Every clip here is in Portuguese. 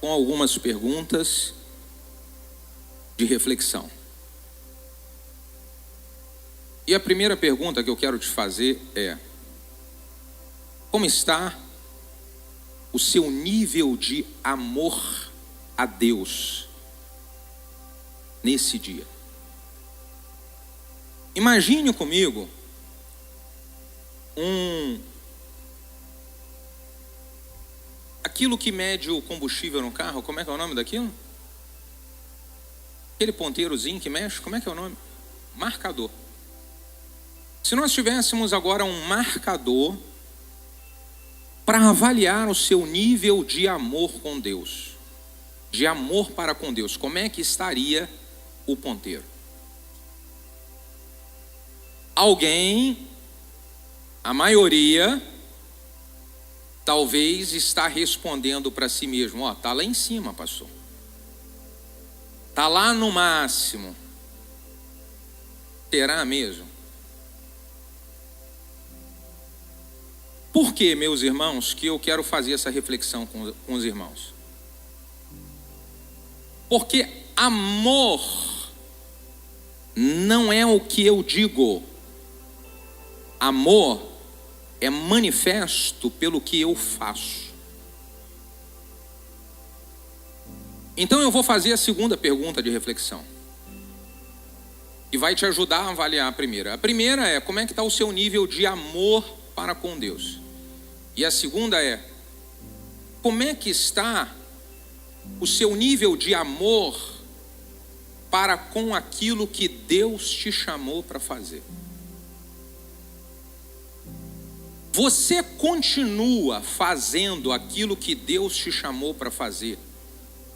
com algumas perguntas de reflexão. E a primeira pergunta que eu quero te fazer é: como está o seu nível de amor a Deus nesse dia? Imagine comigo aquilo que mede o combustível no carro. Como é que é o nome daquilo? Aquele ponteirozinho que mexe, como é que é o nome? Marcador. Se nós tivéssemos agora um marcador para avaliar o seu nível de amor com Deus, de amor para com Deus, como é que estaria o ponteiro? Alguém, a maioria, talvez está respondendo para si mesmo: ó, tá lá em cima, pastor. Tá lá no máximo. Será mesmo? Por que, meus irmãos, que eu quero fazer essa reflexão com os irmãos? Porque amor não é o que eu digo. Amor é manifesto pelo que eu faço. Então eu vou fazer a segunda pergunta de reflexão, que vai te ajudar a avaliar a primeira. A primeira é: como é que está o seu nível de amor para com Deus? E a segunda é: como é que está o seu nível de amor para com aquilo que Deus te chamou para fazer? Você continua fazendo aquilo que Deus te chamou para fazer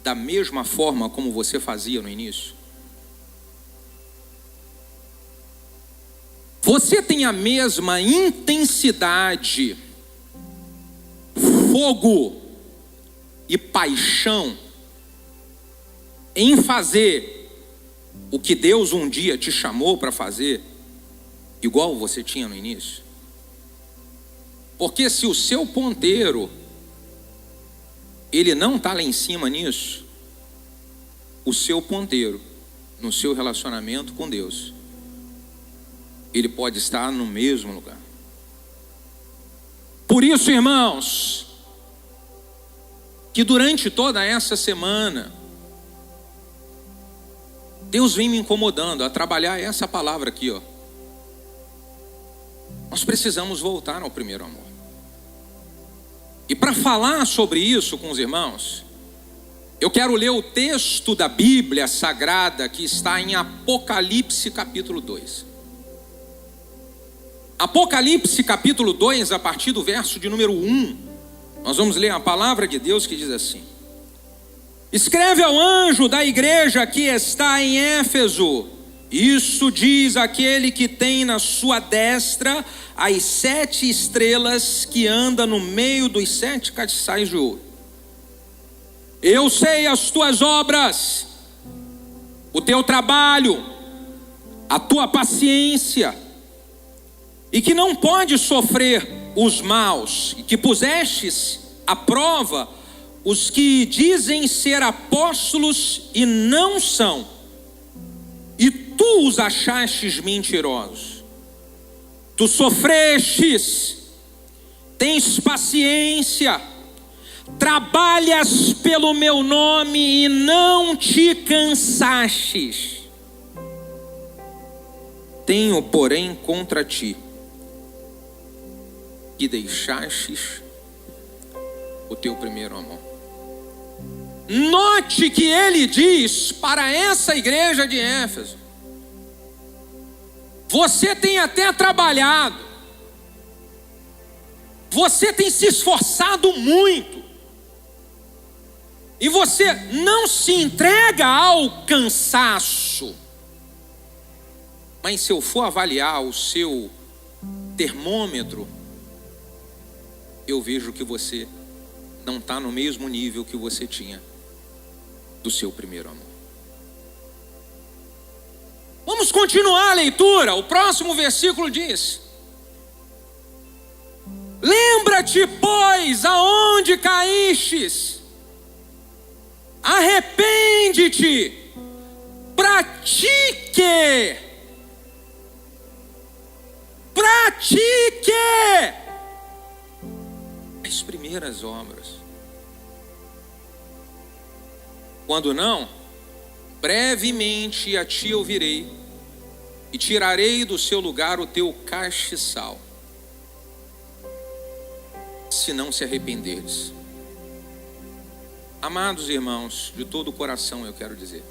da mesma forma como você fazia no início? Você tem a mesma intensidade, fogo e paixão em fazer o que Deus um dia te chamou para fazer, igual você tinha no início? Porque se o seu ponteiro, ele não está lá em cima nisso, o seu ponteiro, no seu relacionamento com Deus, ele pode estar no mesmo lugar. Por isso, irmãos, que durante toda essa semana, Deus vem me incomodando a trabalhar essa palavra aqui, ó. Nós precisamos voltar ao primeiro amor. E para falar sobre isso com os irmãos, eu quero ler o texto da Bíblia Sagrada que está em Apocalipse capítulo 2. Apocalipse capítulo 2, a partir do verso de número 1, nós vamos ler a palavra de Deus que diz assim: escreve ao anjo da igreja que está em Éfeso, isso diz aquele que tem na sua destra as 7 estrelas, que anda no meio dos 7 castiçais de ouro. Eu sei as tuas obras, o teu trabalho, a tua paciência, e que não podes sofrer os maus, e que pusestes à prova os que dizem ser apóstolos e não são, e tu os achastes mentirosos. Tu sofrestes, tens paciência, trabalhas pelo meu nome e não te cansastes. Tenho, porém, contra ti que deixastes o teu primeiro amor. Note que ele diz para essa igreja de Éfeso: você tem até trabalhado, você tem se esforçado muito, e você não se entrega ao cansaço. Mas se eu for avaliar o seu termômetro, eu vejo que você não está no mesmo nível que você tinha do seu primeiro amor. Vamos continuar a leitura. O próximo versículo diz: Lembra-te, pois, aonde caístes, arrepende-te, pratique as primeiras obras. Quando não, brevemente a ti ouvirei e tirarei do seu lugar o teu castiçal, se não se arrependeres. Amados irmãos, de todo o coração eu quero dizer,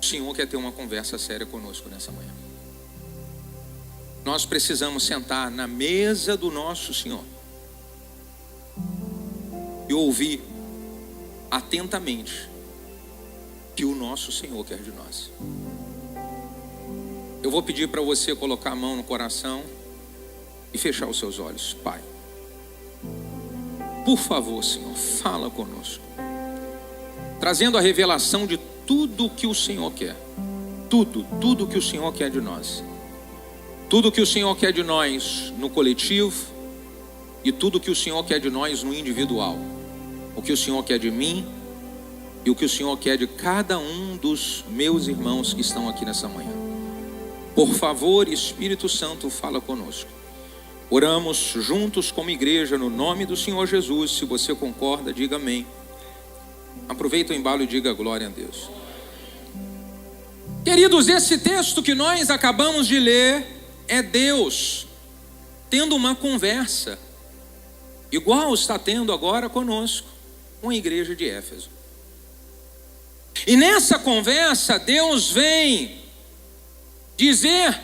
o Senhor quer ter uma conversa séria conosco nessa manhã. Nós precisamos sentar na mesa do nosso Senhor e ouvir atentamente o que o nosso Senhor quer de nós. Eu vou pedir para você colocar a mão no coração e fechar os seus olhos. Pai, por favor, Senhor, fala conosco, trazendo a revelação de tudo o que o Senhor quer. Tudo que o Senhor quer de nós. Tudo que o Senhor quer de nós no coletivo e tudo que o Senhor quer de nós no individual. O que o Senhor quer de mim e o que o Senhor quer de cada um dos meus irmãos que estão aqui nessa manhã. Por favor, Espírito Santo, fala conosco. Oramos juntos como igreja no nome do Senhor Jesus. Se você concorda, diga amém. Aproveita o embalo e diga glória a Deus. Queridos, esse texto que nós acabamos de ler é Deus tendo uma conversa, igual está tendo agora conosco, com a igreja de Éfeso. E nessa conversa, Deus vem dizer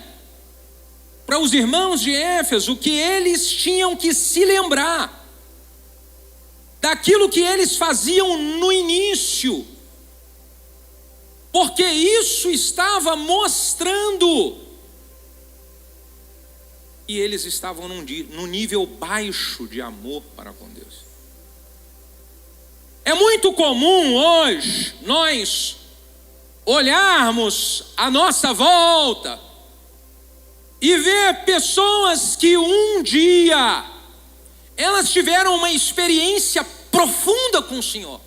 para os irmãos de Éfeso que eles tinham que se lembrar daquilo que eles faziam no início, porque isso estava mostrando e eles estavam num nível baixo de amor para com Deus. É muito comum hoje nós olharmos à nossa volta e ver pessoas que um dia elas tiveram uma experiência profunda com o Senhor,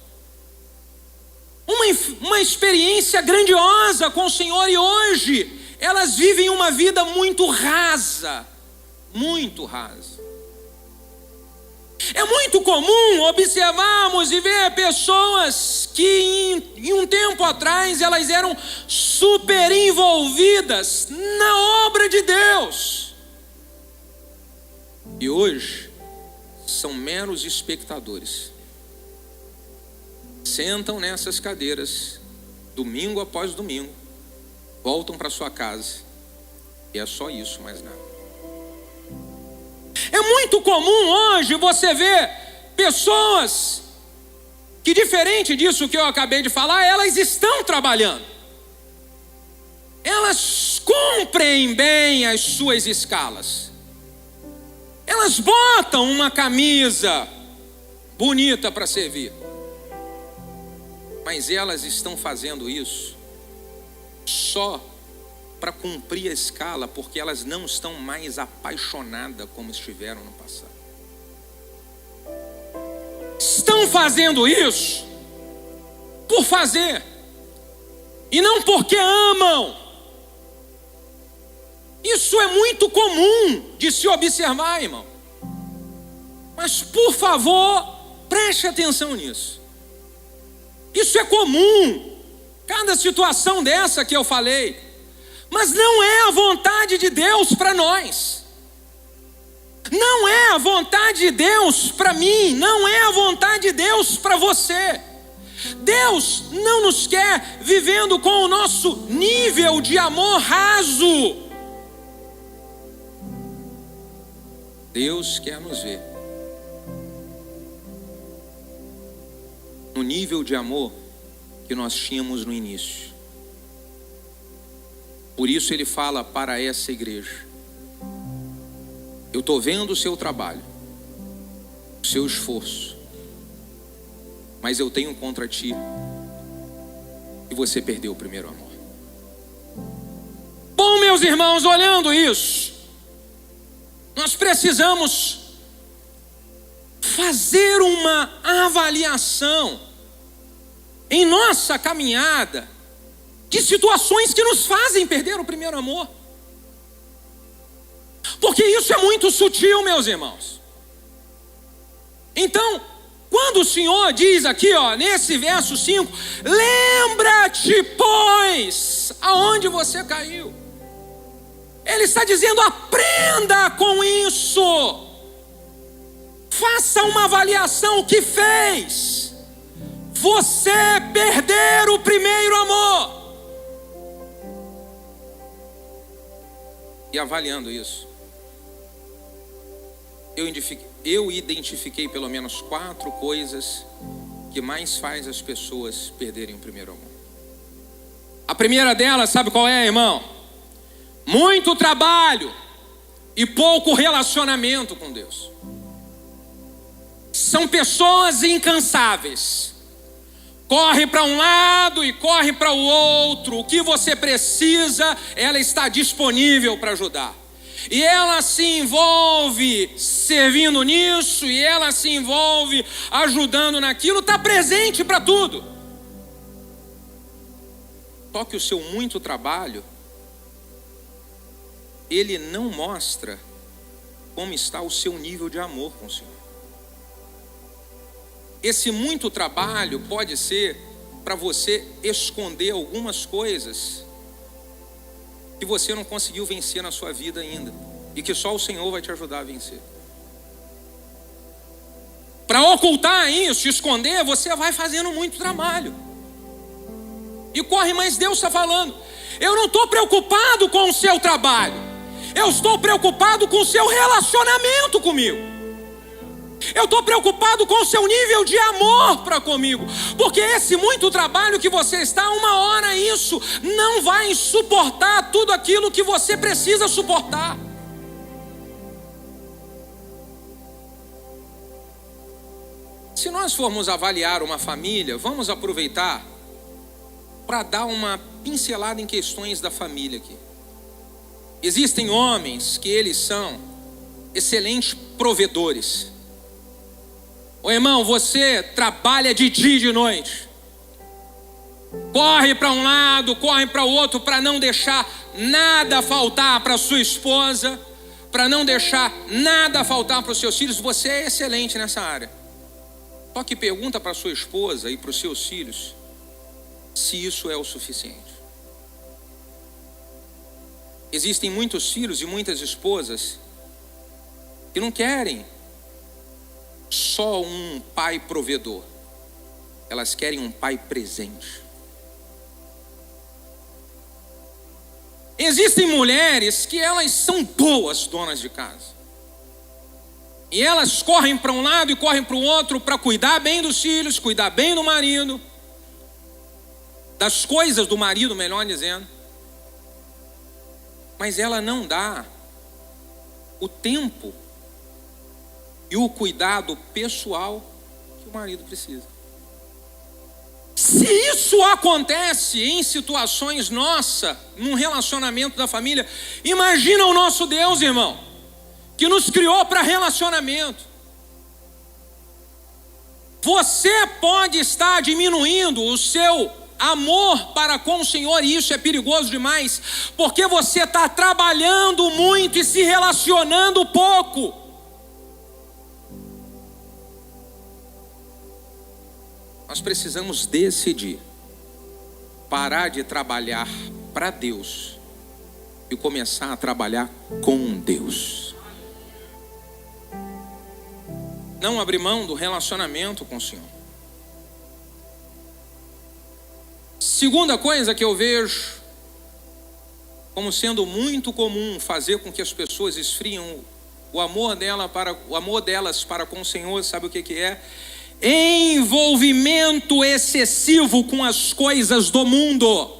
uma experiência grandiosa com o Senhor, e hoje elas vivem uma vida muito rasa. Muito raso. É muito comum observarmos e ver pessoas que em um tempo atrás elas eram super envolvidas na obra de Deus e hoje são meros espectadores. Sentam nessas cadeiras domingo após domingo, voltam para sua casa e é só isso, mais nada. É muito comum hoje você ver pessoas que, diferente disso que eu acabei de falar, elas estão trabalhando. Elas cumprem bem as suas escalas. Elas botam uma camisa bonita para servir. Mas elas estão fazendo isso só para cumprir a escala, porque elas não estão mais apaixonadas como estiveram no passado. Estão fazendo isso por fazer e não porque amam. Isso é muito comum de se observar, irmão. Mas por favor, preste atenção nisso. Isso é comum, cada situação dessa que eu falei. Mas não é a vontade de Deus para nós. Não é a vontade de Deus para mim. Não é a vontade de Deus para você. Deus não nos quer vivendo com o nosso nível de amor raso. Deus quer nos ver no nível de amor que nós tínhamos no início. Por isso ele fala para essa igreja: eu estou vendo o seu trabalho, o seu esforço, mas eu tenho contra ti que você perdeu o primeiro amor. Bom, meus irmãos, olhando isso, Nós precisamos fazer uma avaliação em nossa caminhada de situações que nos fazem perder o primeiro amor. Porque isso é muito sutil, meus irmãos. Então, quando o Senhor diz aqui, nesse verso 5, lembra-te, pois, aonde você caiu. Ele está dizendo, aprenda com isso. Faça uma avaliação, o que fez você perder o primeiro amor. E avaliando isso, eu identifiquei pelo menos 4 coisas que mais faz as pessoas perderem o primeiro amor. A primeira delas, sabe qual é, irmão? Muito trabalho e pouco relacionamento com Deus. São pessoas incansáveis. Corre para um lado e corre para o outro. O que você precisa, ela está disponível para ajudar. E ela se envolve servindo nisso, e ela se envolve ajudando naquilo, está presente para tudo. Só que o seu muito trabalho, ele não mostra como está o seu nível de amor com o Senhor. Esse muito trabalho pode ser para você esconder algumas coisas que você não conseguiu vencer na sua vida ainda, e que só o Senhor vai te ajudar a vencer. Para ocultar isso, esconder, você vai fazendo muito trabalho. E corre, mas Deus está falando, eu não estou preocupado com o seu trabalho, eu estou preocupado com o seu relacionamento comigo. Eu estou preocupado com o seu nível de amor para comigo. Porque esse muito trabalho que você está, uma hora isso não vai suportar tudo aquilo que você precisa suportar. Se nós formos avaliar uma família, vamos aproveitar para dar uma pincelada em questões da família aqui. Existem homens que eles são excelentes provedores. Ô irmão, você trabalha de dia e de noite. Corre para um lado, corre para o outro, para não deixar nada faltar para sua esposa, para não deixar nada faltar para os seus filhos. Você é excelente nessa área. Só que pergunta para sua esposa e para os seus filhos se isso é o suficiente. Existem muitos filhos e muitas esposas que não querem só um pai provedor, elas querem um pai presente. Existem mulheres que elas são boas donas de casa, e elas correm para um lado e correm para o outro para cuidar bem dos filhos, cuidar bem do marido, das coisas do marido, melhor dizendo, mas ela não dá o tempo e o cuidado pessoal que o marido precisa. Se isso acontece em situações num relacionamento da família, imagina o nosso Deus, irmão, que nos criou para relacionamento. Você pode estar diminuindo o seu amor para com o Senhor, e isso é perigoso demais, porque você está trabalhando muito e se relacionando pouco. Nós precisamos decidir parar de trabalhar para Deus e começar a trabalhar com Deus. Não abrir mão do relacionamento com o Senhor. Segunda coisa que eu vejo como sendo muito comum fazer com que as pessoas esfriam o amor delas para com o Senhor, sabe o que é? Envolvimento excessivo com as coisas do mundo.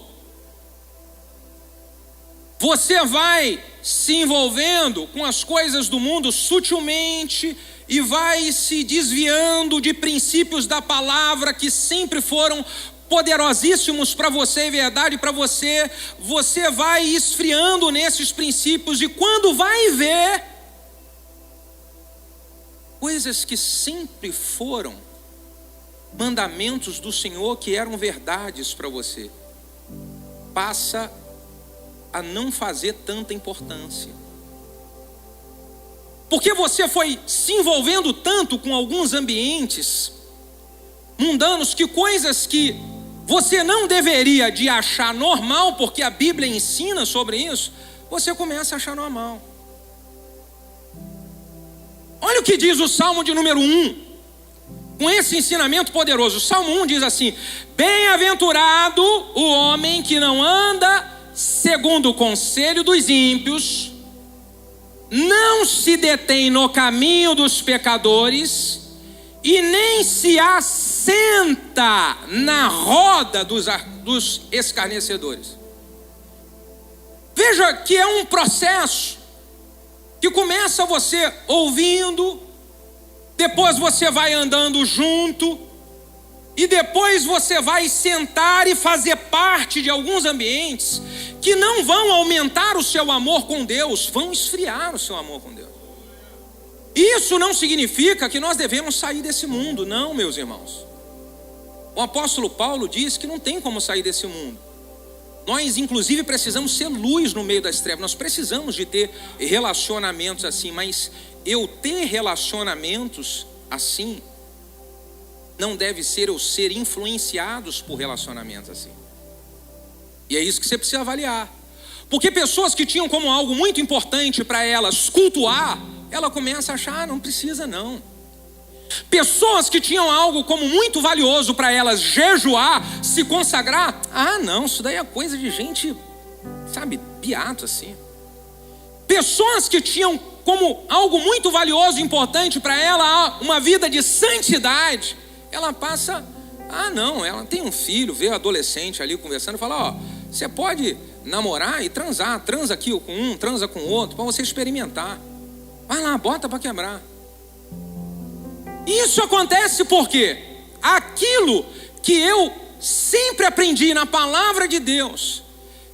Você vai se envolvendo com as coisas do mundo sutilmente e vai se desviando de princípios da palavra que sempre foram poderosíssimos para você e verdade para você. Você vai esfriando nesses princípios, e quando vai ver, coisas que sempre foram mandamentos do Senhor, que eram verdades para você, passa a não fazer tanta importância. Porque você foi se envolvendo tanto com alguns ambientes mundanos, que coisas que você não deveria de achar normal, porque a Bíblia ensina sobre isso, você começa a achar normal. Olha o que diz o Salmo de número 1, com esse ensinamento poderoso. O Salmo 1 diz assim: bem-aventurado o homem que não anda segundo o conselho dos ímpios, não se detém no caminho dos pecadores, e nem se assenta na roda dos escarnecedores. Veja que é um processo que começa você ouvindo, depois você vai andando junto, e depois você vai sentar e fazer parte de alguns ambientes que não vão aumentar o seu amor com Deus, vão esfriar o seu amor com Deus. Isso não significa que nós devemos sair desse mundo, não, meus irmãos. O apóstolo Paulo diz que não tem como sair desse mundo. Nós, inclusive, precisamos ser luz no meio das trevas. Nós precisamos de ter relacionamentos assim, mas eu ter relacionamentos assim não deve ser eu ser influenciados por relacionamentos assim. E é isso que você precisa avaliar. Porque pessoas que tinham como algo muito importante para elas cultuar, ela começa a achar, não precisa não. Pessoas que tinham algo como muito valioso para elas jejuar, se consagrar, não, isso daí é coisa de gente, sabe, beato assim. Pessoas que tinham como algo muito valioso e importante para ela uma vida de santidade, ela passa, não, ela tem um filho, vê adolescente ali conversando e fala, você pode namorar e transar, transa aqui com um, transa com o outro, para você experimentar. Vai lá, bota para quebrar. Isso acontece porque aquilo que eu sempre aprendi na palavra de Deus,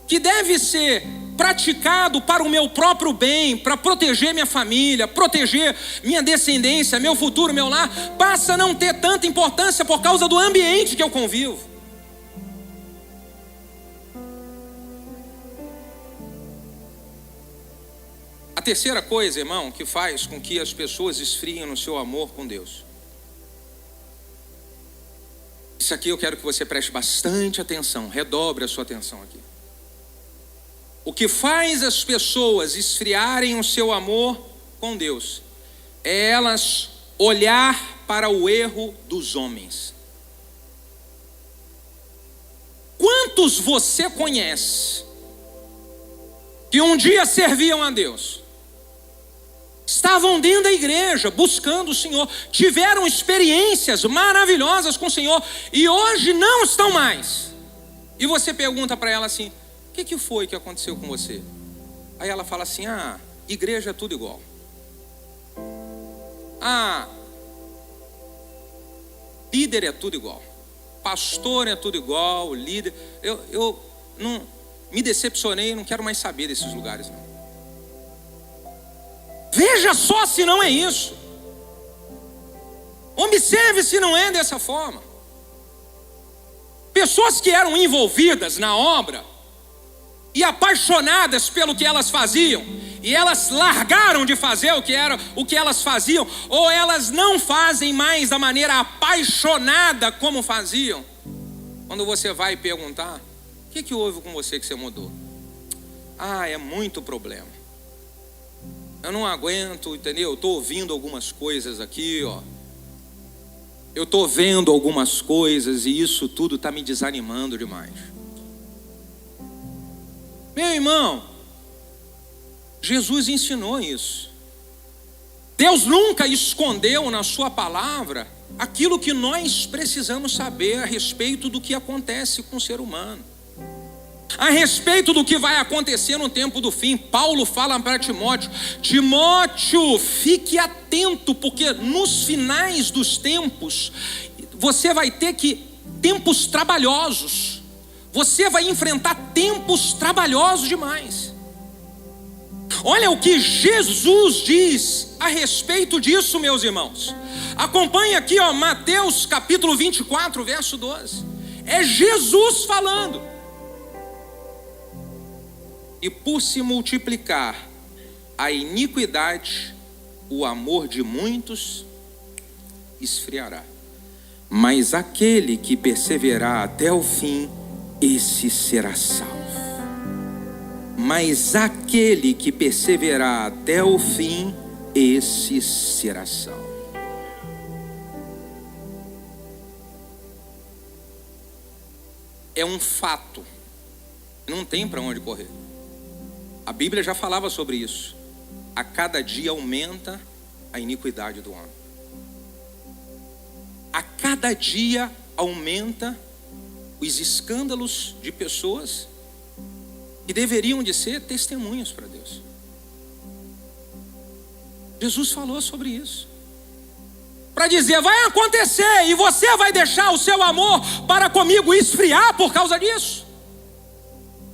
que deve ser praticado para o meu próprio bem, para proteger minha família, proteger minha descendência, meu futuro, meu lar, passa a não ter tanta importância por causa do ambiente que eu convivo. A terceira coisa, irmão, que faz com que as pessoas esfriem no seu amor com Deus. Isso aqui eu quero que você preste bastante atenção, redobre a sua atenção aqui. O que faz as pessoas esfriarem o seu amor com Deus é elas olhar para o erro dos homens. Quantos você conhece que um dia serviam a Deus, estavam dentro da igreja buscando o Senhor, tiveram experiências maravilhosas com o Senhor e hoje não estão mais? E você pergunta para ela assim: o que foi que aconteceu com você? Aí ela fala assim: igreja é tudo igual. Líder é tudo igual. Pastor é tudo igual, líder. Eu não me decepcionei, não quero mais saber desses lugares não. Veja só se não é isso. Observe se não é dessa forma. Pessoas que eram envolvidas na obra e apaixonadas pelo que elas faziam, e elas largaram de fazer o que elas faziam, ou elas não fazem mais da maneira apaixonada como faziam. Quando você vai perguntar: o que houve com você que você mudou? É muito problema. Eu não aguento, entendeu? Eu estou ouvindo algumas coisas aqui, eu estou vendo algumas coisas e isso tudo está me desanimando demais. Meu irmão, Jesus ensinou isso. Deus nunca escondeu na sua palavra aquilo que nós precisamos saber a respeito do que acontece com o ser humano, a respeito do que vai acontecer no tempo do fim. Paulo fala para Timóteo: Timóteo, fique atento, porque nos finais dos tempos você vai ter tempos trabalhosos. Você vai enfrentar tempos trabalhosos demais. Olha o que Jesus diz a respeito disso, meus irmãos. Acompanhe aqui, Mateus capítulo 24, verso 12. É Jesus falando. E por se multiplicar a iniquidade, o amor de muitos esfriará. Mas aquele que perseverar até o fim, esse será salvo. Mas aquele que perseverar até o fim, esse será salvo. É um fato, não tem para onde correr. A Bíblia já falava sobre isso. A cada dia aumenta a iniquidade do homem. A cada dia aumenta os escândalos de pessoas que deveriam de ser testemunhas para Deus. Jesus falou sobre isso. Para dizer, vai acontecer e você vai deixar o seu amor para comigo esfriar por causa disso?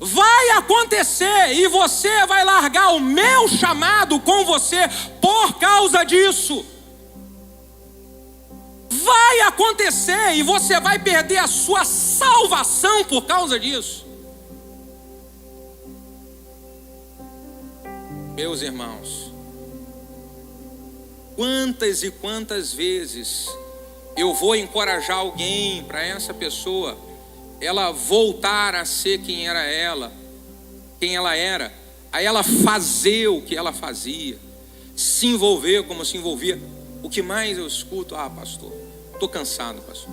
Vai acontecer e você vai largar o meu chamado com você por causa disso. Vai acontecer e você vai perder a sua salvação por causa disso. Meus irmãos, quantas e quantas vezes eu vou encorajar alguém para essa pessoa ela voltar a ser quem ela era, a ela fazer o que ela fazia, se envolver como se envolvia. O que mais eu escuto? Ah, pastor, estou cansado, pastor.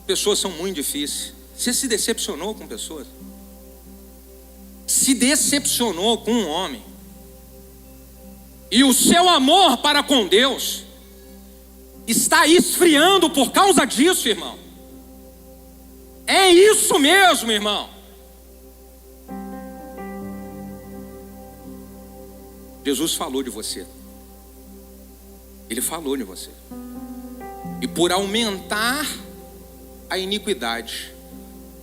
Pessoas são muito difíceis. Você se decepcionou com pessoas? Se decepcionou com um homem? E o seu amor para com Deus está esfriando por causa disso, irmão? É isso mesmo, irmão. Jesus falou de você. Ele falou de você. E por aumentar a iniquidade,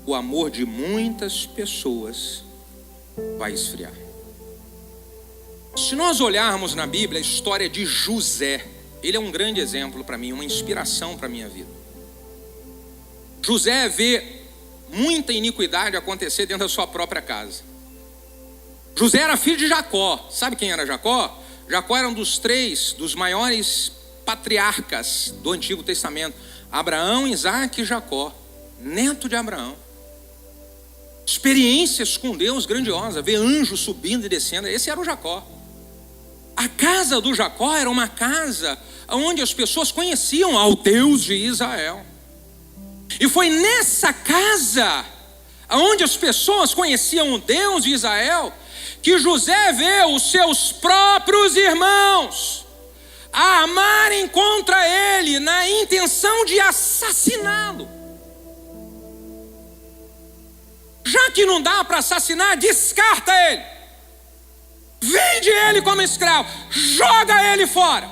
o amor de muitas pessoas vai esfriar. Se nós olharmos na Bíblia a história de José, ele é um grande exemplo para mim, uma inspiração para a minha vida. José vê muita iniquidade acontecer dentro da sua própria casa. José era filho de Jacó. Sabe quem era Jacó? Jacó era um dos maiores patriarcas do Antigo Testamento. Abraão, Isaac e Jacó, neto de Abraão. Experiências com Deus grandiosas, ver anjos subindo e descendo. Esse era o Jacó. A casa do Jacó era uma casa onde as pessoas conheciam ao Deus de Israel. E foi nessa casa, onde as pessoas conheciam o Deus de Israel, que José vê os seus próprios irmãos a amarem contra ele, na intenção de assassiná-lo. Já que não dá para assassinar, descarta ele. Vende ele como escravo, joga ele fora.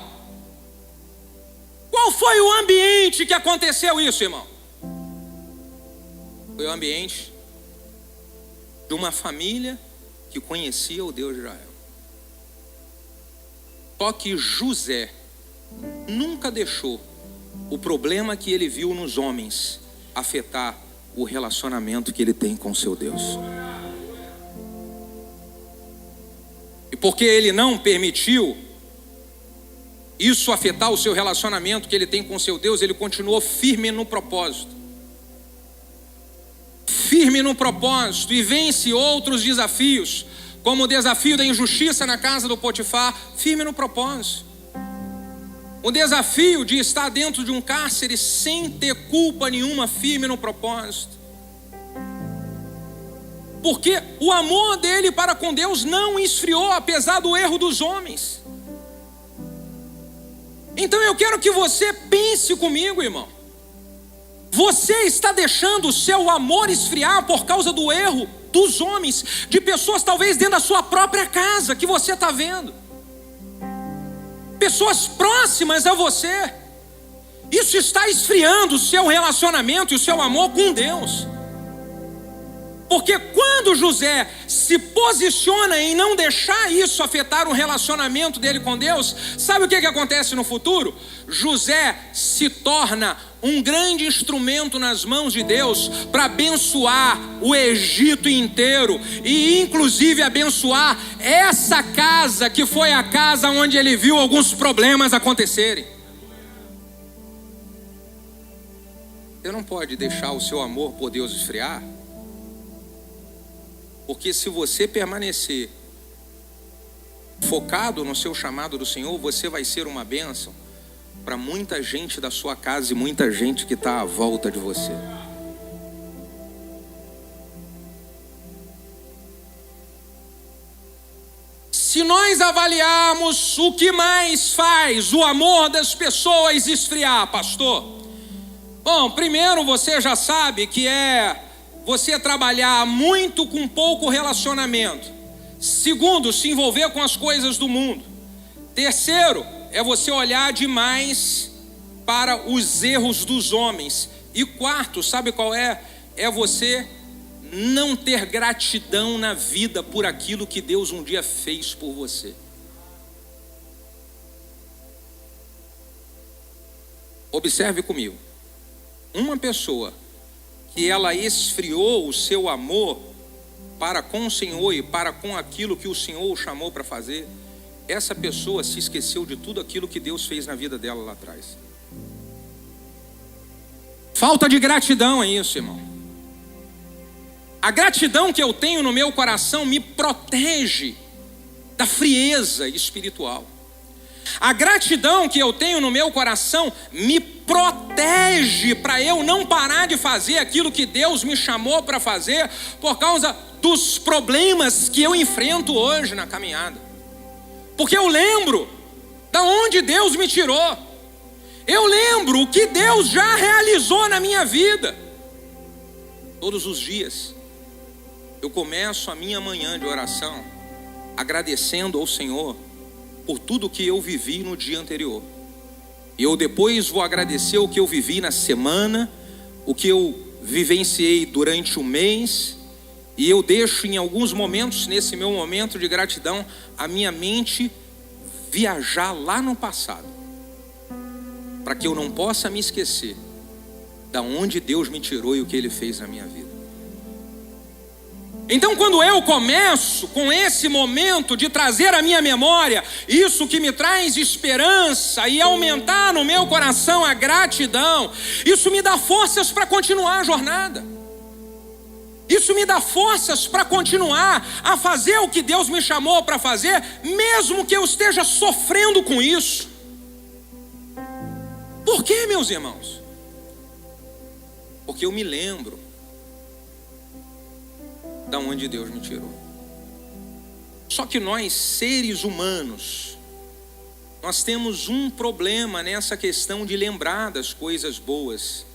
Qual foi o ambiente que aconteceu isso, irmão? Foi o ambiente de uma família que conhecia o Deus de Israel. Só que José nunca deixou o problema que ele viu nos homens afetar o relacionamento que ele tem com seu Deus. E porque ele não permitiu isso afetar o seu relacionamento que ele tem com seu Deus, ele continuou firme no propósito. Firme no propósito e vence outros desafios, como o desafio da injustiça na casa do Potifar. Firme no propósito. O desafio de estar dentro de um cárcere sem ter culpa nenhuma. Firme no propósito. Porque o amor dele para com Deus não esfriou, apesar do erro dos homens. Então eu quero que você pense comigo, irmão. Você está deixando o seu amor esfriar por causa do erro dos homens, de pessoas talvez dentro da sua própria casa, que você está vendo. Pessoas próximas a você. Isso está esfriando o seu relacionamento e o seu amor com Deus. Porque quando José se posiciona em não deixar isso afetar o relacionamento dele com Deus, sabe o que acontece no futuro? José se torna um grande instrumento nas mãos de Deus para abençoar o Egito inteiro e inclusive abençoar essa casa que foi a casa onde ele viu alguns problemas acontecerem. Você não pode deixar o seu amor por Deus esfriar, porque se você permanecer focado no seu chamado do Senhor, você vai ser uma bênção para muita gente da sua casa e muita gente que está à volta de você. Se nós avaliarmos o que mais faz o amor das pessoas esfriar, pastor? Bom, primeiro você já sabe que é você trabalhar muito com pouco relacionamento. Segundo, se envolver com as coisas do mundo. Terceiro, é você olhar demais para os erros dos homens. E quarto, sabe qual é? É você não ter gratidão na vida por aquilo que Deus um dia fez por você. Observe comigo. Uma pessoa que ela esfriou o seu amor para com o Senhor e para com aquilo que o Senhor o chamou para fazer, essa pessoa se esqueceu de tudo aquilo que Deus fez na vida dela lá atrás. Falta de gratidão é isso, irmão. A gratidão que eu tenho no meu coração me protege da frieza espiritual. A gratidão que eu tenho no meu coração me protege para eu não parar de fazer aquilo que Deus me chamou para fazer por causa dos problemas que eu enfrento hoje na caminhada. Porque eu lembro da onde Deus me tirou. Eu lembro o que Deus já realizou na minha vida. Todos os dias eu começo a minha manhã de oração agradecendo ao Senhor por tudo que eu vivi no dia anterior. E eu depois vou agradecer o que eu vivi na semana, o que eu vivenciei durante o mês, e eu deixo em alguns momentos, nesse meu momento de gratidão, a minha mente viajar lá no passado, para que eu não possa me esquecer da onde Deus me tirou e o que Ele fez na minha vida. Então, quando eu começo com esse momento de trazer à minha memória isso que me traz esperança e aumentar no meu coração a gratidão, isso me dá forças para continuar a jornada. Isso me dá forças para continuar a fazer o que Deus me chamou para fazer, mesmo que eu esteja sofrendo com isso. Por quê, meus irmãos? Porque eu me lembro da onde Deus me tirou. Só que nós, seres humanos, nós temos um problema nessa questão de lembrar das coisas boas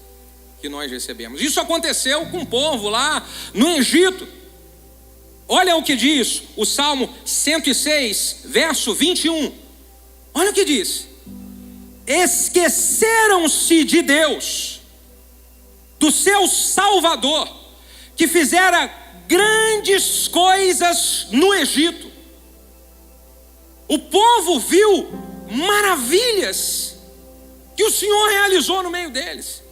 que nós recebemos. Isso aconteceu com o povo lá no Egito. Olha o que diz o Salmo 106, verso 21. Olha o que diz: esqueceram-se de Deus, do seu Salvador, que fizera grandes coisas no Egito. O povo viu maravilhas que o Senhor realizou no meio deles.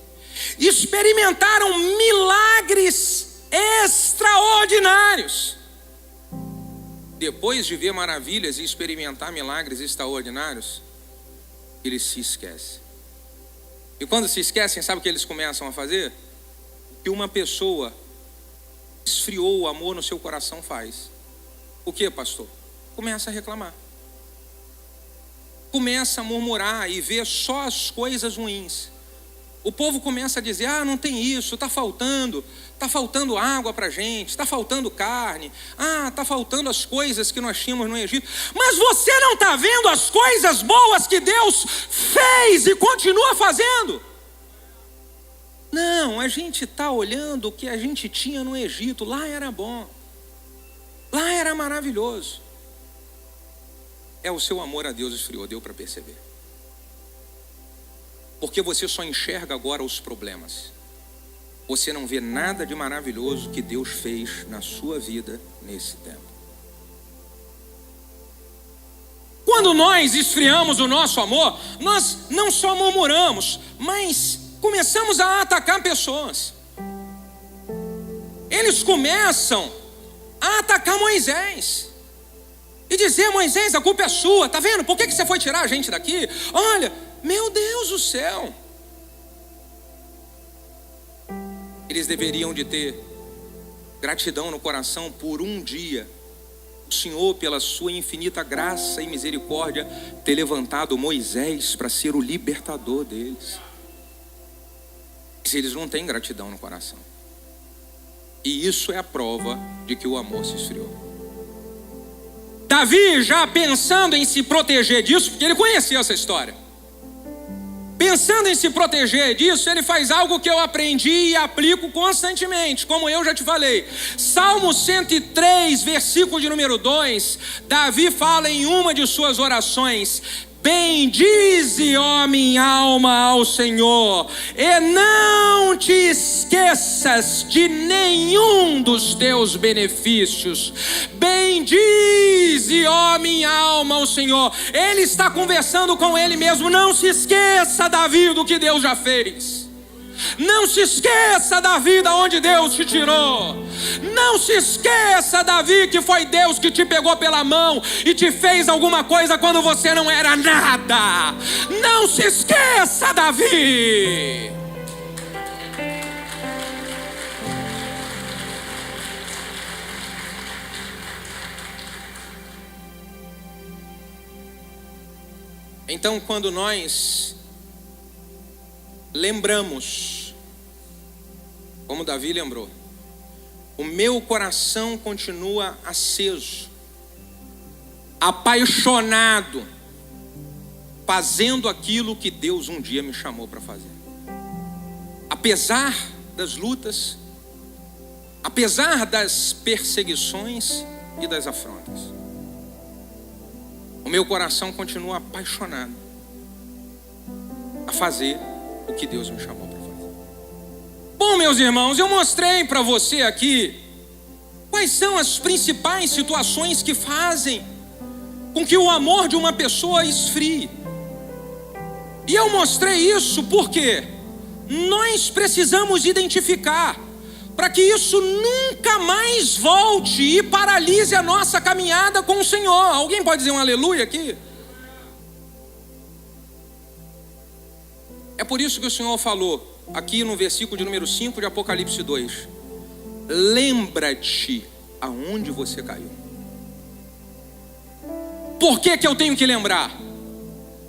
Experimentaram milagres extraordinários. Depois de ver maravilhas e experimentar milagres extraordinários, eles se esquecem. E quando se esquecem, sabe o que eles começam a fazer? O que uma pessoa esfriou o amor no seu coração faz. O que, pastor? Começa a reclamar. Começa a murmurar e ver só as coisas ruins. O povo começa a dizer: ah, não tem isso, está faltando água para a gente, está faltando carne, está faltando as coisas que nós tínhamos no Egito. Mas você não está vendo as coisas boas que Deus fez e continua fazendo? Não, a gente está olhando o que a gente tinha no Egito. Lá era bom, lá era maravilhoso. É o seu amor a Deus esfriou, deu para perceber. Porque você só enxerga agora os problemas. você não vê nada de maravilhoso que Deus fez na sua vida nesse tempo. Quando nós esfriamos o nosso amor, nós não só murmuramos, mas começamos a atacar pessoas. Eles começam a atacar Moisés e dizer: Moisés, a culpa é sua, tá vendo? Por que você foi tirar a gente daqui? Olha, meu Deus do céu. Eles deveriam de ter gratidão no coração por um dia o Senhor, pela sua infinita graça e misericórdia, ter levantado Moisés para ser o libertador deles. Se eles não têm gratidão no coração. E isso é a prova de que o amor se esfriou. Davi, já pensando em se proteger disso, porque ele conhecia essa história, pensando em se proteger disso, ele faz algo que eu aprendi e aplico constantemente, como eu já te falei. Salmo 103, versículo de número 2, Davi fala em uma de suas orações: bendize, ó minha alma, ao Senhor, e não te esqueças de nenhum dos teus benefícios. Bendize, ó minha alma, ao Senhor. Ele está conversando com ele mesmo. Não se esqueça, Davi, do que Deus já fez. Não se esqueça, Davi, da onde Deus te tirou. Não se esqueça, Davi, que foi Deus que te pegou pela mão e te fez alguma coisa quando você não era nada. Não se esqueça, Davi. Então, quando nós lembramos, como Davi lembrou, o meu coração continua aceso, apaixonado, fazendo aquilo que Deus um dia me chamou para fazer. Apesar das lutas, apesar das perseguições e das afrontas, o meu coração continua apaixonado a fazer o que Deus me chamou para fazer. Bom, meus irmãos, eu mostrei para você aqui quais são as principais situações que fazem com que o amor de uma pessoa esfrie. E eu mostrei isso porque nós precisamos identificar, para que isso nunca mais volte e paralise a nossa caminhada com o Senhor. Alguém pode dizer um aleluia aqui? É por isso que o Senhor falou aqui no versículo de número 5 de Apocalipse 2: lembra-te aonde você caiu. Por que eu tenho que lembrar?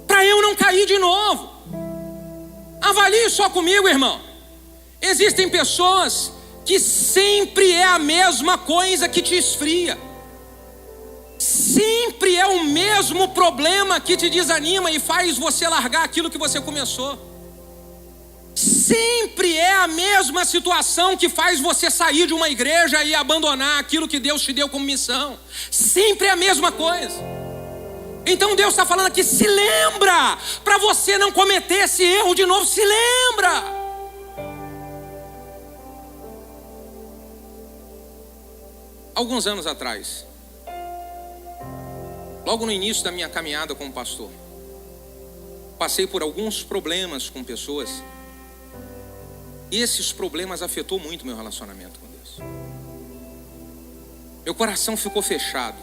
Para eu não cair de novo. Avalie só comigo, irmão. Existem pessoas que sempre é a mesma coisa que te esfria. Sempre é o mesmo problema que te desanima e faz você largar aquilo que você começou. Sempre é a mesma situação que faz você sair de uma igreja e abandonar aquilo que Deus te deu como missão. Sempre é a mesma coisa. Então Deus está falando aqui: se lembra, para você não cometer esse erro de novo. Se lembra. Alguns anos atrás, logo no início da minha caminhada como pastor, passei por alguns problemas com pessoas, e esses problemas afetou muito meu relacionamento com Deus. Meu coração ficou fechado.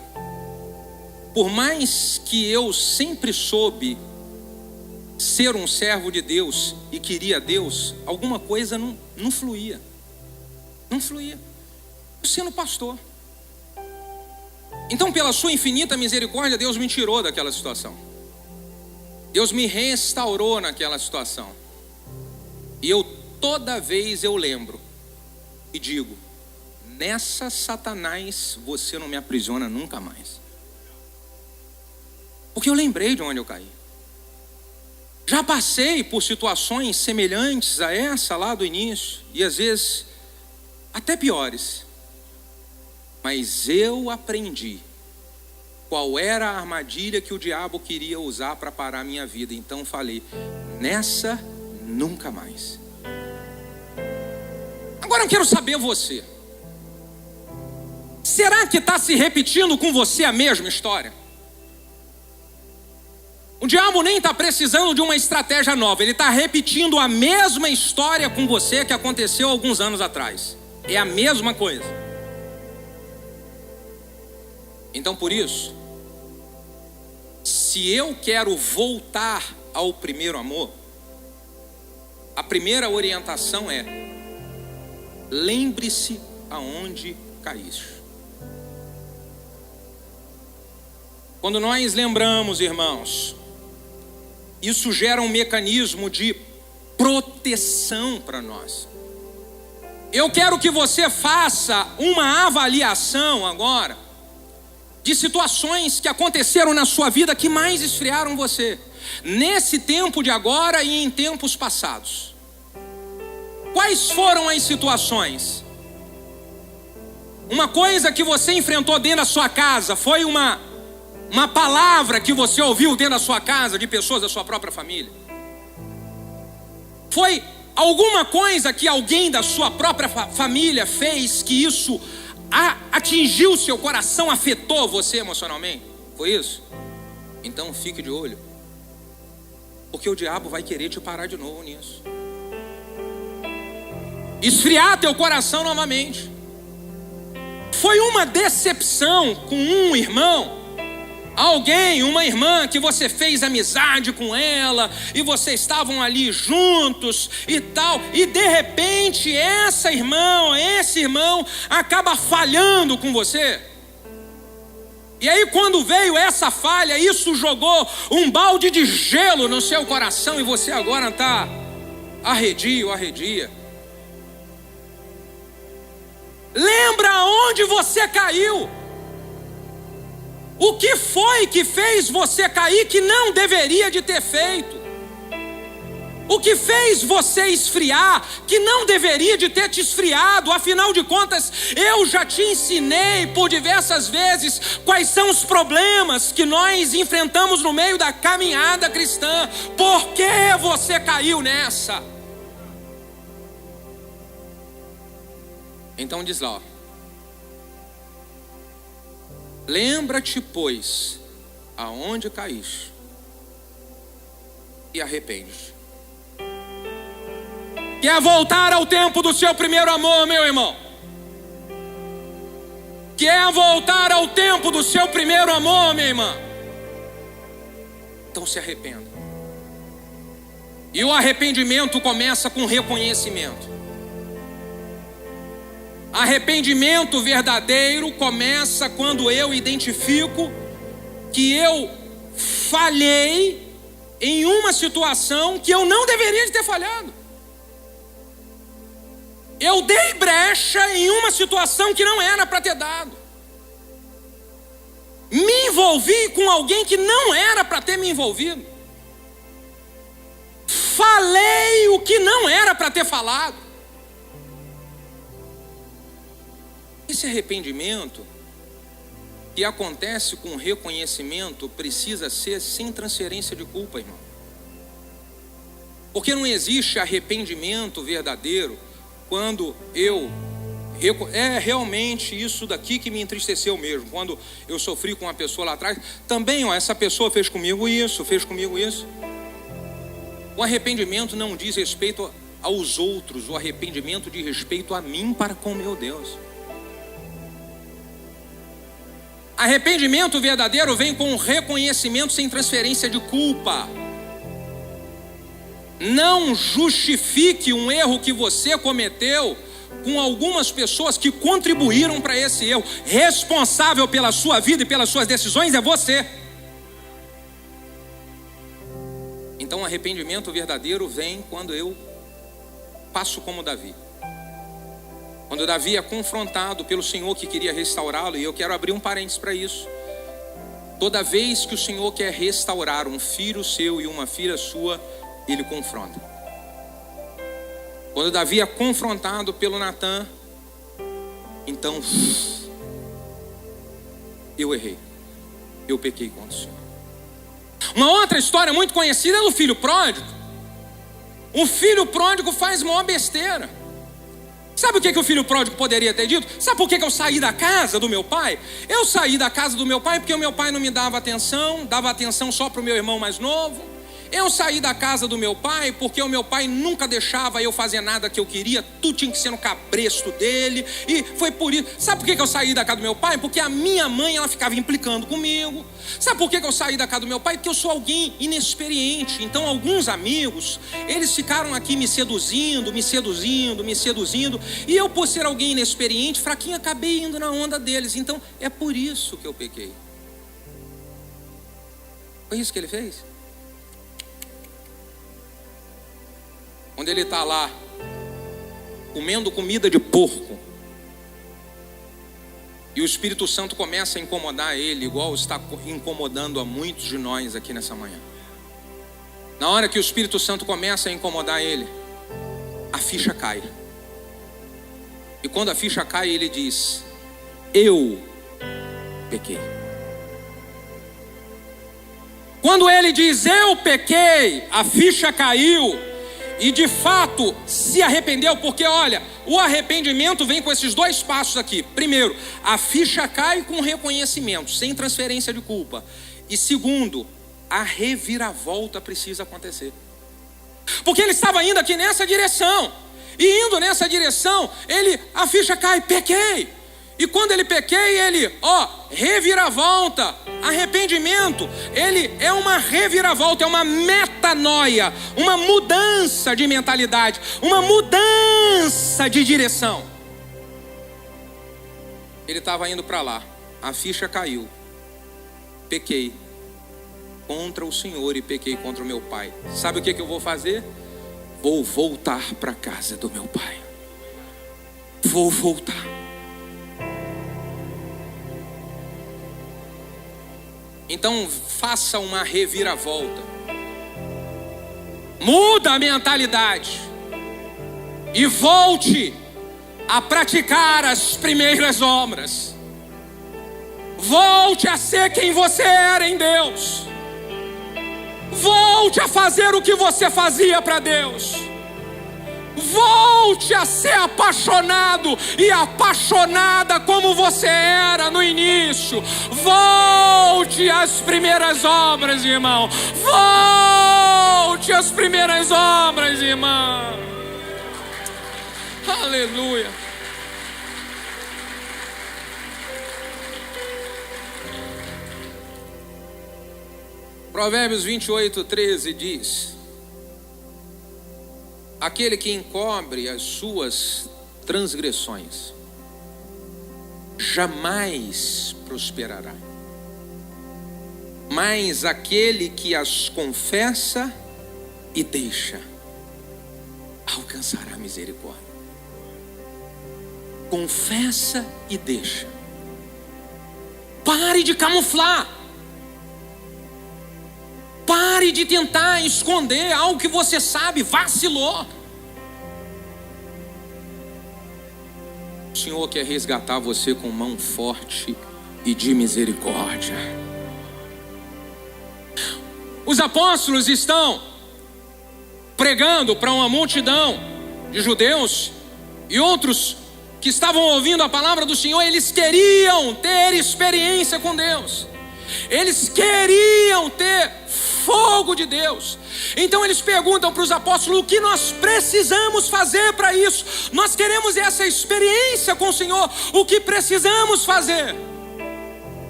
Por mais que eu sempre soube ser um servo de Deus e queria Deus, alguma coisa não fluía. Não fluía. Eu sendo pastor. Então, pela sua infinita misericórdia, Deus me tirou daquela situação. Deus me restaurou naquela situação. E toda vez eu lembro e digo: nessa, Satanás, você não me aprisiona nunca mais. Porque eu lembrei de onde eu caí. Já passei por situações semelhantes a essa lá do início, e às vezes até piores. Mas eu aprendi qual era a armadilha que o diabo queria usar para parar a minha vida. Então falei: nessa, nunca mais. Agora eu quero saber você. Será que está se repetindo com você a mesma história? O diabo nem está precisando de uma estratégia nova. Ele está repetindo a mesma história com você que aconteceu alguns anos atrás. É a mesma coisa. Então por isso, se eu quero voltar ao primeiro amor, a primeira orientação é: lembre-se aonde caíste. Quando nós lembramos, irmãos, isso gera um mecanismo de proteção para nós. Eu quero que você faça uma avaliação agora de situações que aconteceram na sua vida que mais esfriaram você, nesse tempo de agora e em tempos passados. Quais foram as situações? Uma coisa que você enfrentou dentro da sua casa foi uma palavra que você ouviu dentro da sua casa de pessoas da sua própria família? Foi alguma coisa que alguém da sua própria família fez que isso atingiu o seu coração, afetou você emocionalmente? Foi isso? Então fique de olho, porque o diabo vai querer te parar de novo nisso, esfriar teu coração novamente. Foi uma decepção com um irmão, alguém, uma irmã que você fez amizade com ela e vocês estavam ali juntos e tal, e de repente esse irmão acaba falhando com você. E aí quando veio essa falha, isso jogou um balde de gelo no seu coração e você agora está arredia. Lembra onde você caiu. O que foi que fez você cair que não deveria de ter feito? O que fez você esfriar que não deveria de ter te esfriado? Afinal de contas, eu já te ensinei por diversas vezes quais são os problemas que nós enfrentamos no meio da caminhada cristã. Por que você caiu nessa? Então diz lá, ó: lembra-te, pois, aonde caíste, e arrepende-te. Quer voltar ao tempo do seu primeiro amor, meu irmão? Quer voltar ao tempo do seu primeiro amor, minha irmã? Então se arrependa. E o arrependimento começa com reconhecimento. Arrependimento verdadeiro começa quando eu identifico que eu falhei em uma situação que eu não deveria de ter falhado. Eu dei brecha em uma situação que não era para ter dado. Me envolvi com alguém que não era para ter me envolvido. Falei o que não era para ter falado. Esse arrependimento que acontece com reconhecimento precisa ser sem transferência de culpa, irmão. Porque não existe arrependimento verdadeiro quando realmente isso daqui que me entristeceu mesmo. Quando eu sofri com uma pessoa lá atrás, também essa pessoa fez comigo isso. O arrependimento não diz respeito aos outros, o arrependimento diz respeito a mim para com meu Deus. Arrependimento verdadeiro vem com reconhecimento sem transferência de culpa. Não justifique um erro que você cometeu com algumas pessoas que contribuíram para esse erro. Responsável pela sua vida e pelas suas decisões é você. Então, arrependimento verdadeiro vem quando eu faço como Davi. Quando Davi é confrontado pelo Senhor que queria restaurá-lo, e eu quero abrir um parênteses para isso. Toda vez que o Senhor quer restaurar um filho seu e uma filha sua, Ele confronta. Quando Davi é confrontado pelo Natã, então, eu errei, eu pequei contra o Senhor. Uma outra história muito conhecida é do filho pródigo. O filho pródigo faz maior besteira. Sabe o que o filho pródigo poderia ter dito? Sabe por que eu saí da casa do meu pai? Eu saí da casa do meu pai porque o meu pai não me dava atenção só para o meu irmão mais novo. Eu saí da casa do meu pai porque o meu pai nunca deixava eu fazer nada que eu queria, tudo tinha que ser no cabresto dele, e foi por isso. Sabe por que eu saí da casa do meu pai? Porque a minha mãe, ela ficava implicando comigo. Sabe por que eu saí da casa do meu pai? Porque eu sou alguém inexperiente. Então alguns amigos, eles ficaram aqui me seduzindo, e eu, por ser alguém inexperiente, fraquinho, acabei indo na onda deles. Então é por isso que eu pequei. Foi isso que ele fez? Quando ele está lá, comendo comida de porco, e o Espírito Santo começa a incomodar ele, igual está incomodando a muitos de nós aqui nessa manhã. Na hora que o Espírito Santo começa a incomodar ele, a ficha cai. E quando a ficha cai, ele diz: eu pequei. Quando ele diz eu pequei, a ficha caiu. E de fato se arrependeu, porque olha, o arrependimento vem com esses dois passos aqui. Primeiro, a ficha cai com reconhecimento, sem transferência de culpa. E segundo, a reviravolta precisa acontecer. Porque ele estava indo aqui nessa direção, e indo nessa direção, a ficha cai, pequei. E quando ele pequei, reviravolta, arrependimento, ele é uma reviravolta, é uma metanoia, uma mudança de mentalidade, uma mudança de direção. Ele estava indo para lá, a ficha caiu, pequei contra o Senhor e pequei contra o meu pai. Sabe o que eu vou fazer? Vou voltar para a casa do meu pai. Vou voltar. Então faça uma reviravolta, muda a mentalidade e volte a praticar as primeiras obras. Volte a ser quem você era em Deus. Volte a fazer o que você fazia para Deus. Volte a ser apaixonado e apaixonada como você era no início. Volte às primeiras obras, irmão. Volte às primeiras obras, irmão. Aleluia. Provérbios 28:13 diz: aquele que encobre as suas transgressões jamais prosperará, mas aquele que as confessa e deixa alcançará misericórdia. Confessa e deixa. Pare de camuflar. Pare de tentar esconder algo que você sabe, vacilou. O Senhor quer resgatar você com mão forte e de misericórdia. Os apóstolos estão pregando para uma multidão de judeus e outros que estavam ouvindo a palavra do Senhor. Eles queriam ter experiência com Deus. Eles queriam ter fogo de Deus. Então eles perguntam para os apóstolos: o que nós precisamos fazer para isso? Nós queremos essa experiência com o Senhor. O que precisamos fazer?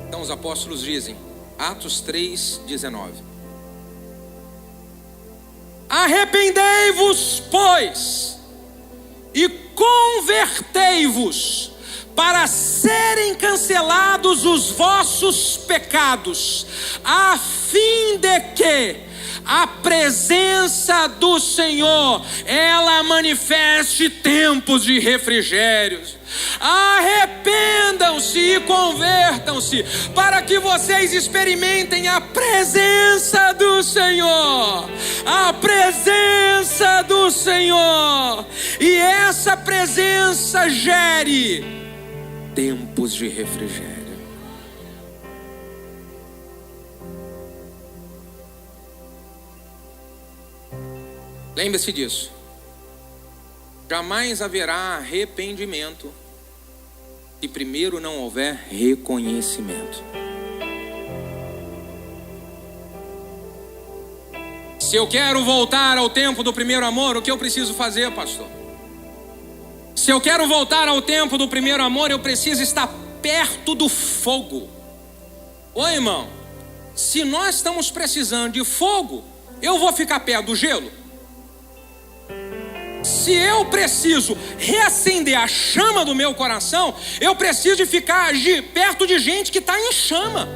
Então os apóstolos dizem, Atos 3:19: arrependei-vos, pois, e convertei-vos, para serem cancelados os vossos pecados, a fim de que a presença do Senhor, ela manifeste tempos de refrigérios. Arrependam-se e convertam-se, para que vocês experimentem a presença do Senhor. A presença do Senhor. E essa presença gere tempos de refrigério. Lembre-se disso. jamais haverá arrependimento se primeiro não houver reconhecimento. Se eu quero voltar ao tempo do primeiro amor, o que eu preciso fazer, pastor? Se eu quero voltar ao tempo do primeiro amor, eu preciso estar perto do fogo. Ô irmão, se nós estamos precisando de fogo, eu vou ficar perto do gelo? Se eu preciso reacender a chama do meu coração, eu preciso de ficar perto de gente que está em chama.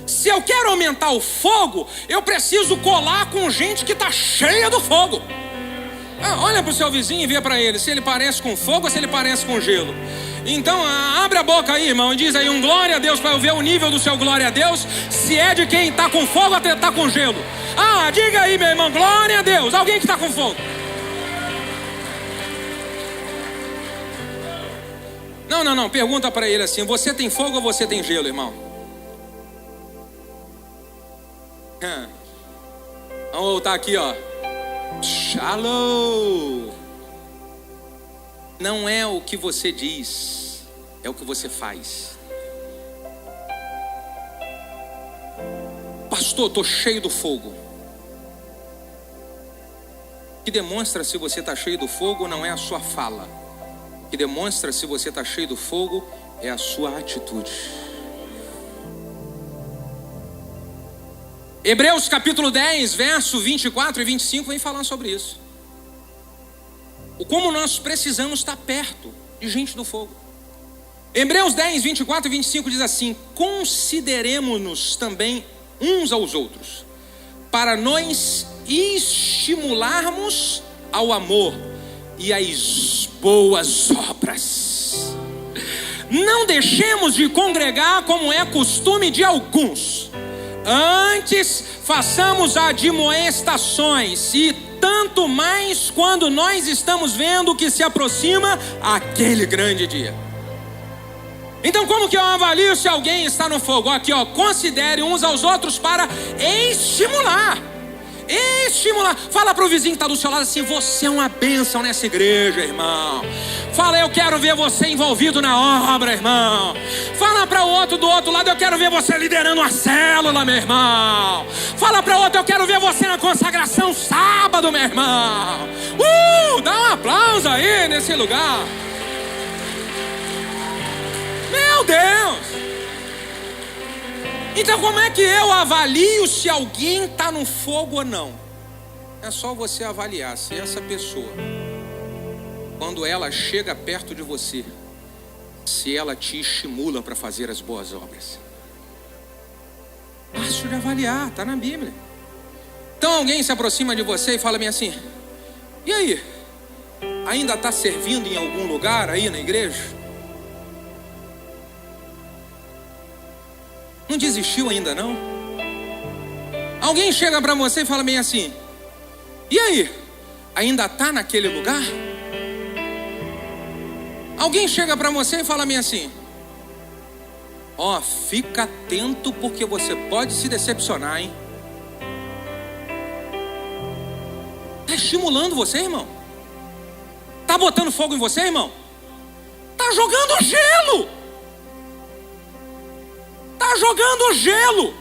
Se eu quero aumentar o fogo, eu preciso colar com gente que está cheia do fogo. Olha para o seu vizinho e vê para ele se ele parece com fogo ou se ele parece com gelo. Então abre a boca aí, irmão, e diz aí um glória a Deus para eu ver o nível do seu glória a Deus. Se é de quem está com fogo ou está com gelo. Diga aí, meu irmão, glória a Deus. Alguém que está com fogo. Não, pergunta para ele assim: você tem fogo ou você tem gelo, irmão? Vamos voltar aqui, ó. Shalom. Não é o que você diz, é o que você faz. Pastor, estou cheio do fogo. O que demonstra se você está cheio do fogo não é a sua fala. O que demonstra se você está cheio do fogo é a sua atitude. Hebreus capítulo 10, verso 24 e 25 vem falar sobre isso. O como nós precisamos estar perto de gente do fogo. Hebreus 10, 24 e 25 diz assim: consideremos-nos também uns aos outros, para nós estimularmos ao amor e às boas obras. Não deixemos de congregar como é costume de alguns. Antes façamos admoestações, e tanto mais quando nós estamos vendo que se aproxima aquele grande dia. Então como que eu avalio se alguém está no fogo? Aqui, ó, considere uns aos outros para estimular. Fala para o vizinho que está do seu lado assim: você é uma bênção nessa igreja, irmão. Fala: eu quero ver você envolvido na obra, irmão. Fala para o outro do outro lado: eu quero ver você liderando a célula, meu irmão. Fala para o outro: eu quero ver você na consagração sábado, meu irmão. Dá um aplauso aí nesse lugar. Meu Deus. Então como é que eu avalio se alguém está no fogo ou não? É só você avaliar se essa pessoa, quando ela chega perto de você, se ela te estimula para fazer as boas obras. Fácil de avaliar, está na Bíblia. Então alguém se aproxima de você e fala bem assim: e aí? Ainda está servindo em algum lugar aí na igreja? Não desistiu ainda não? Alguém chega para você e fala bem assim: e aí? Ainda está naquele lugar? Alguém chega para você e fala bem assim: fica atento porque você pode se decepcionar, hein? Está estimulando você, irmão? Está botando fogo em você, irmão? Está jogando gelo! Está jogando gelo.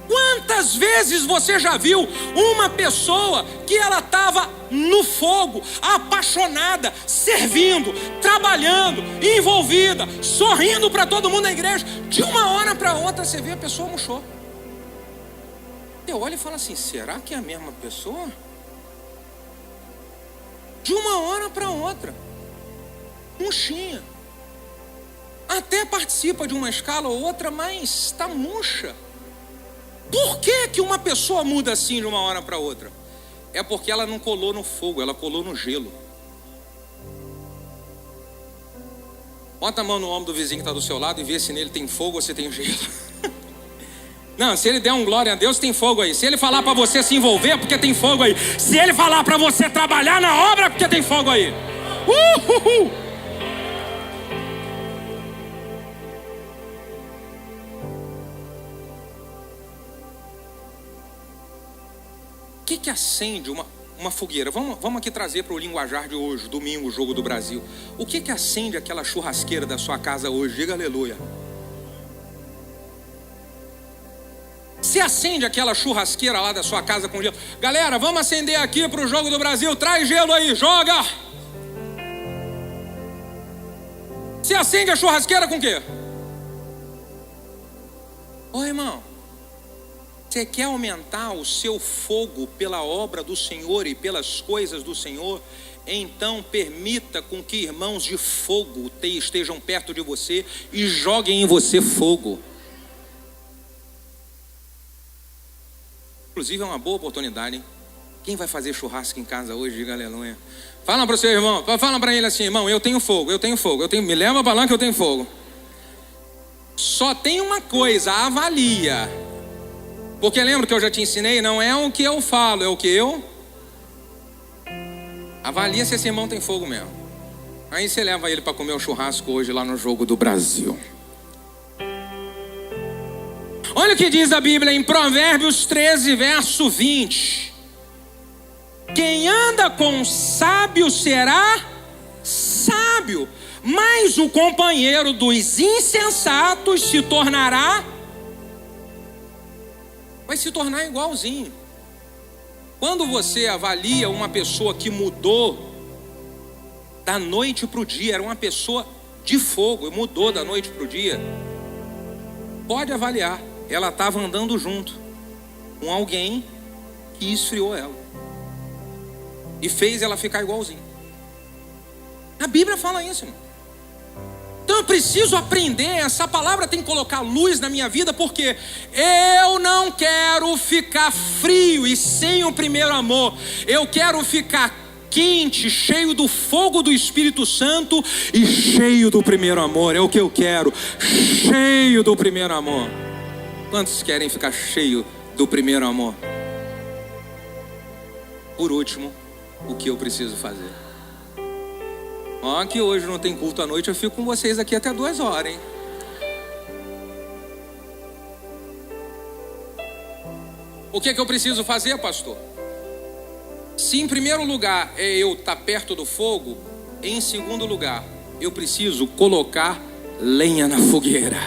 Quantas vezes você já viu uma pessoa que ela estava no fogo, apaixonada, servindo, trabalhando, envolvida, sorrindo para todo mundo na igreja, de uma hora para outra você vê a pessoa murchou. Eu olho e falo assim: será que é a mesma pessoa? De uma hora para outra, murchinha. Até participa de uma escala ou outra, mas está murcha. Por que uma pessoa muda assim de uma hora para outra? É porque ela não colou no fogo, ela colou no gelo. Bota a mão no ombro do vizinho que está do seu lado e vê se nele tem fogo ou se tem gelo. Não, se ele der um glória a Deus, tem fogo aí. Se ele falar para você se envolver, é porque tem fogo aí. Se ele falar para você trabalhar na obra, é porque tem fogo aí. O que acende uma... uma fogueira. Vamos aqui trazer para o linguajar de hoje, domingo, Jogo do Brasil. O que acende aquela churrasqueira da sua casa hoje? Diga aleluia. Se acende aquela churrasqueira lá da sua casa com gelo. Galera, vamos acender aqui para o Jogo do Brasil. Traz gelo aí, joga. Se acende a churrasqueira com o quê? Ô irmão, você quer aumentar o seu fogo pela obra do Senhor e pelas coisas do Senhor? Então permita com que irmãos de fogo estejam perto de você e joguem em você fogo. Inclusive é uma boa oportunidade, hein? Quem vai fazer churrasco em casa hoje? Diga aleluia. Fala para o seu irmão, fala para ele assim: irmão, eu tenho fogo, me leva para lá que eu tenho fogo. Só tem uma coisa, avalia. Porque lembra que eu já te ensinei? Não é o que eu falo, é o que eu... Avalia se esse irmão tem fogo mesmo. Aí você leva ele para comer o churrasco hoje lá no Jogo do Brasil. Olha o que diz a Bíblia em Provérbios 13, verso 20. Quem anda com sábio será sábio, mas o companheiro dos insensatos vai se tornar igualzinho. Quando você avalia uma pessoa que mudou da noite para o dia, era uma pessoa de fogo, mudou da noite para o dia, pode avaliar, ela estava andando junto com alguém que esfriou ela e fez ela ficar igualzinha. A Bíblia fala isso, irmão. Então eu preciso aprender, essa palavra tem que colocar luz na minha vida, porque eu não quero ficar frio e sem o primeiro amor. Eu quero ficar quente, cheio do fogo do Espírito Santo e cheio do primeiro amor. É o que eu quero, cheio do primeiro amor. Quantos querem ficar cheio do primeiro amor? Por último, o que eu preciso fazer? Ó, que hoje não tem culto à noite, eu fico com vocês aqui até 2 horas, hein? O que eu preciso fazer, pastor? Se em primeiro lugar é eu estar perto do fogo, em segundo lugar, eu preciso colocar lenha na fogueira.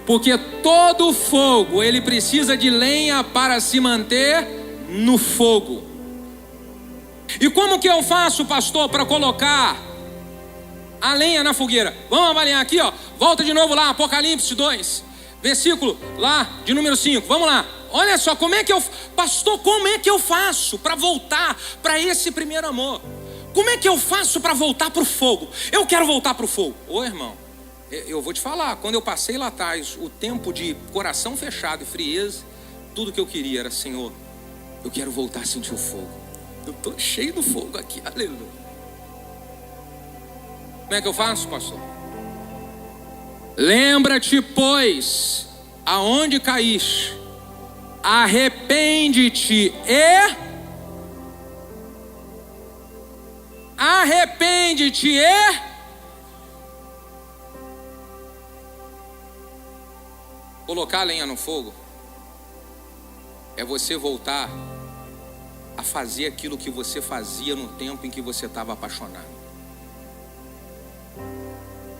Porque todo fogo, ele precisa de lenha para se manter no fogo. E como que eu faço, pastor, para colocar a lenha na fogueira? Vamos avaliar aqui, ó. Volta de novo lá, Apocalipse 2, versículo lá de número 5. Vamos lá. Olha só, como é que eu faço para voltar para esse primeiro amor? Como é que eu faço para voltar para o fogo? Eu quero voltar para o fogo. Ô irmão, eu vou te falar, quando eu passei lá atrás o tempo de coração fechado e frieza, tudo que eu queria era: Senhor, eu quero voltar a sentir o fogo. Eu estou cheio do fogo aqui, aleluia. Como é que eu faço, pastor? Lembra-te, pois, aonde caíste, arrepende-te e colocar a lenha no fogo é você voltar a fazer aquilo que você fazia no tempo em que você estava apaixonado.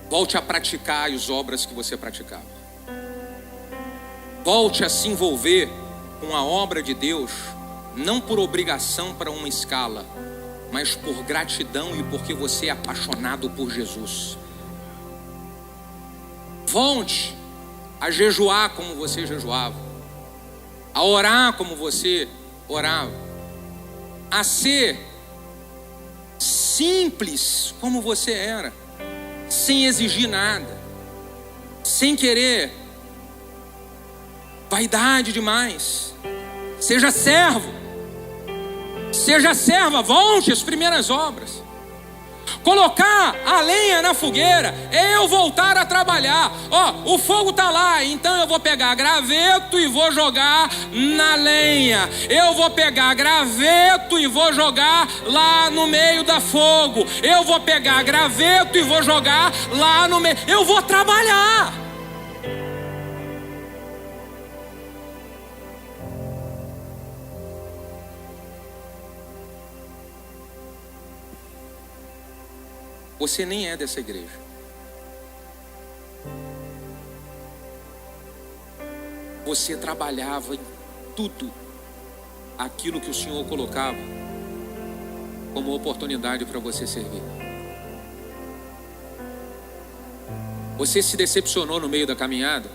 Volte a praticar as obras que você praticava. Volte a se envolver com a obra de Deus, não por obrigação para uma escala, mas por gratidão e porque você é apaixonado por Jesus. Volte a jejuar como você jejuava, a orar como você orava, a ser simples como você era, sem exigir nada, sem querer vaidade demais. Seja servo, seja serva, volte às primeiras obras. Colocar a lenha na fogueira é eu voltar a trabalhar. Ó, o fogo está lá, então eu vou pegar graveto e vou jogar na lenha. Eu vou pegar graveto e vou jogar lá no meio da fogo. Eu vou pegar graveto e vou jogar lá no meio. Eu vou trabalhar. Você nem é dessa igreja. Você trabalhava em tudo aquilo que o Senhor colocava como oportunidade para você servir. Você se decepcionou no meio da caminhada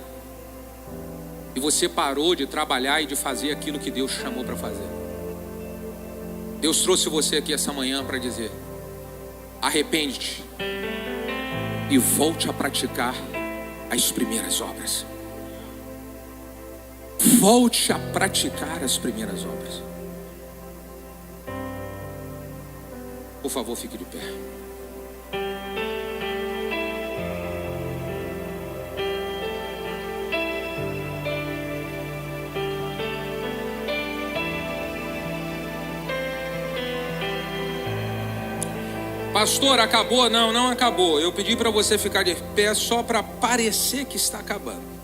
e você parou de trabalhar e de fazer aquilo que Deus chamou para fazer. Deus trouxe você aqui essa manhã para dizer: arrepende-te e volte a praticar as primeiras obras. Volte a praticar as primeiras obras. Por favor, fique de pé. Pastor, acabou? Não, não acabou. Eu pedi para você ficar de pé só para parecer que está acabando.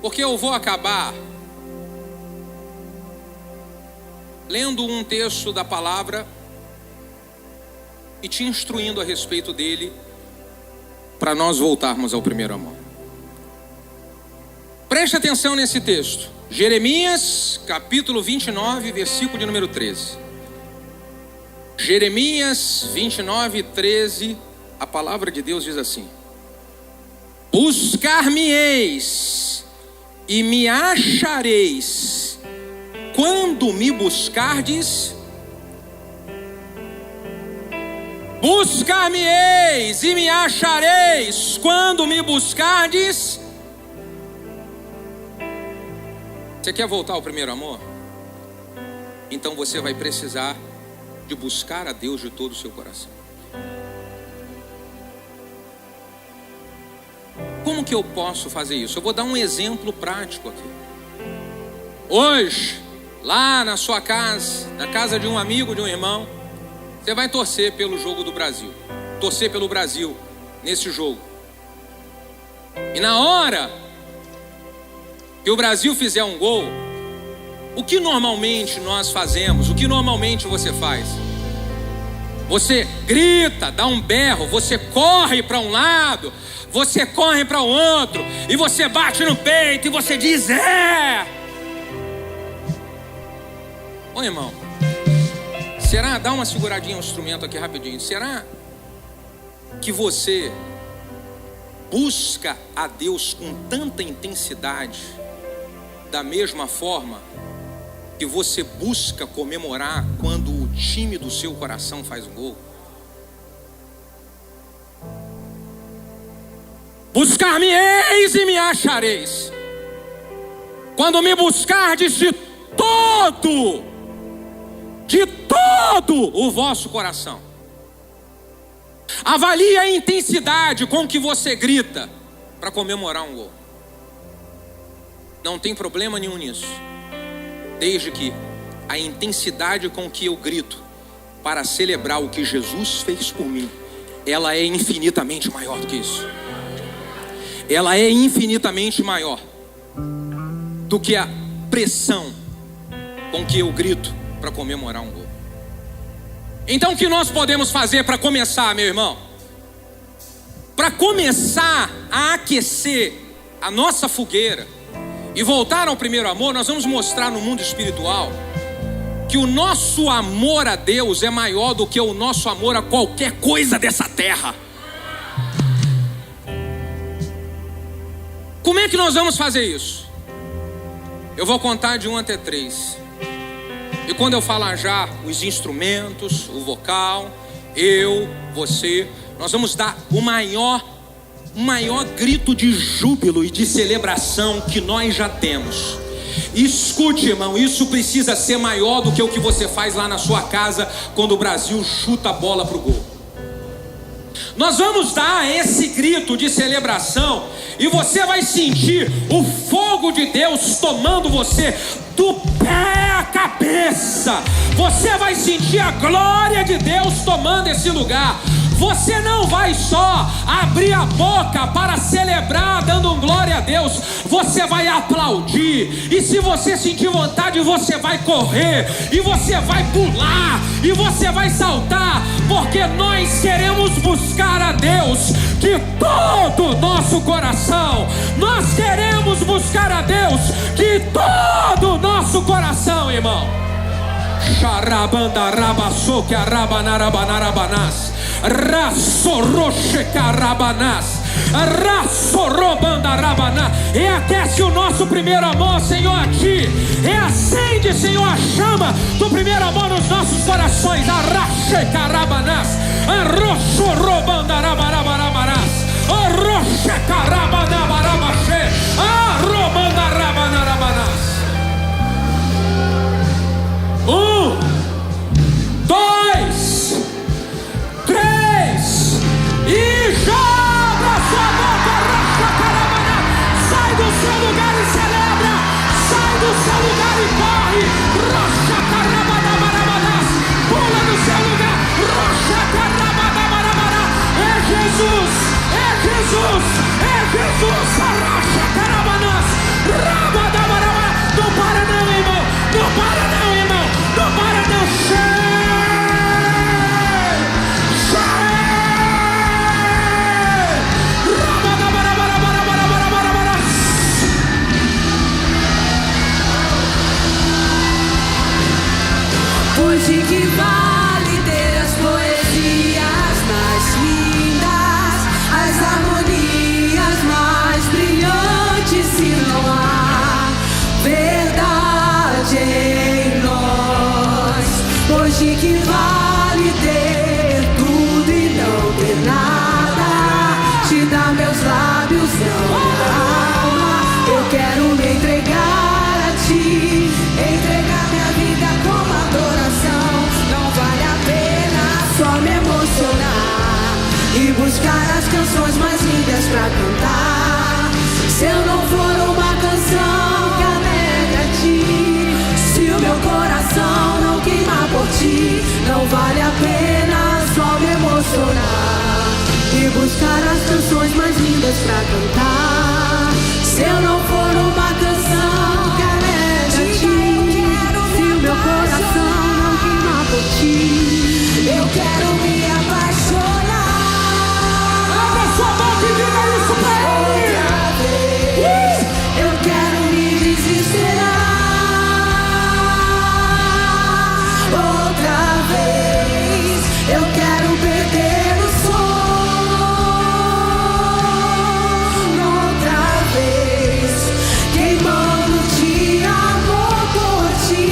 Porque eu vou acabar lendo um texto da palavra e te instruindo a respeito dele, para nós voltarmos ao primeiro amor. Preste atenção nesse texto. Jeremias, capítulo 29, versículo de número 13. Jeremias 29, 13, a palavra de Deus diz assim: buscar-me-eis e me achareis, quando me buscardes. Buscar-me-eis e me achareis, quando me buscardes. Você quer voltar ao primeiro amor? Então você vai precisar de buscar a Deus de todo o seu coração. Como que eu posso fazer isso? Eu vou dar um exemplo prático aqui. Hoje, lá na sua casa, na casa de um amigo, de um irmão, você vai torcer pelo jogo do Brasil. Torcer pelo Brasil nesse jogo. E na hora que o Brasil fizer um gol, o que normalmente nós fazemos? O que normalmente você faz? Você grita, dá um berro, você corre para um lado, você corre para o outro, e você bate no peito e você diz: é! Ô irmão, será, dá uma seguradinha no instrumento aqui rapidinho, será que você busca a Deus com tanta intensidade, da mesma forma que você busca comemorar quando o time do seu coração faz um gol? Buscar-me-eis e me achareis, quando me buscardes de todo o vosso coração. Avalie a intensidade com que você grita para comemorar um gol. Não tem problema nenhum nisso, desde que a intensidade com que eu grito para celebrar o que Jesus fez por mim, ela é infinitamente maior do que isso. Ela é infinitamente maior do que a pressão com que eu grito para comemorar um gol. Então o que nós podemos fazer para começar, meu irmão? Para começar a aquecer a nossa fogueira e voltar ao primeiro amor, nós vamos mostrar no mundo espiritual que o nosso amor a Deus é maior do que o nosso amor a qualquer coisa dessa terra. Como é que nós vamos fazer isso? Eu vou contar de 1 até 3. E quando eu falar já os instrumentos, o vocal, eu, você, nós vamos dar o maior grito de júbilo e de celebração que nós já temos. Escute, irmão, isso precisa ser maior do que o que você faz lá na sua casa quando o Brasil chuta a bola pro gol. Nós vamos dar esse grito de celebração e você vai sentir o fogo de Deus tomando você do pé à cabeça. Você vai sentir a glória de Deus tomando esse lugar. Você não vai só abrir a boca para celebrar dando glória a Deus, você vai aplaudir, e se você sentir vontade você vai correr, e você vai pular, e você vai saltar, porque nós queremos buscar a Deus de todo o nosso coração. Nós queremos buscar a Deus de todo o nosso coração, irmão. Xarabandarabassoque arabanarabanarabanás, rassoroche carabanás, rassorobandarabana. Reaquece o nosso primeiro amor, Senhor, a Ti. Reacende, Senhor, a chama do primeiro amor nos nossos corações. Arrache carabanás, arrossorobandarabarabarabarabarás, arroche carabanabarabaxê, arrobandarabarabarabarabarás. 1, 2, 3 e já abra sua boca, racha caravana. Sai do seu lugar e celebra. Sai do seu lugar e corre. Racha caravana, marabanas. Pula do seu lugar. Racha caravana, marabaná. É Jesus, é Jesus, é Jesus. Racha caravanas. Rabada, marabaná. Não para não, irmão. Não para não, irmão. Não para não. Hoje que vale ter as poesias mais lindas, as harmonias mais brilhantes, e não há verdade em nós. Hoje que vale ter tudo e não ter nada, te dar meus lábios, não minha alma. Eu quero me entregar a Ti, entregar minha vida como adoração. Não vale a pena só me emocionar e buscar as canções mais lindas pra cantar, se eu não for uma canção que alegre a Ti. Se o meu coração não queimar por Ti, não vale a pena só me emocionar e buscar as canções mais lindas pra cantar, se eu não for uma canção que alegre a Ti. Se o meu coração não queimar por Ti, eu quero me apaixonar. Abra sua boca e diga isso pra Ele. Outra vez, eu quero me desesperar. Outra vez, eu quero perder o sono. Outra vez, queimando de amor por Ti.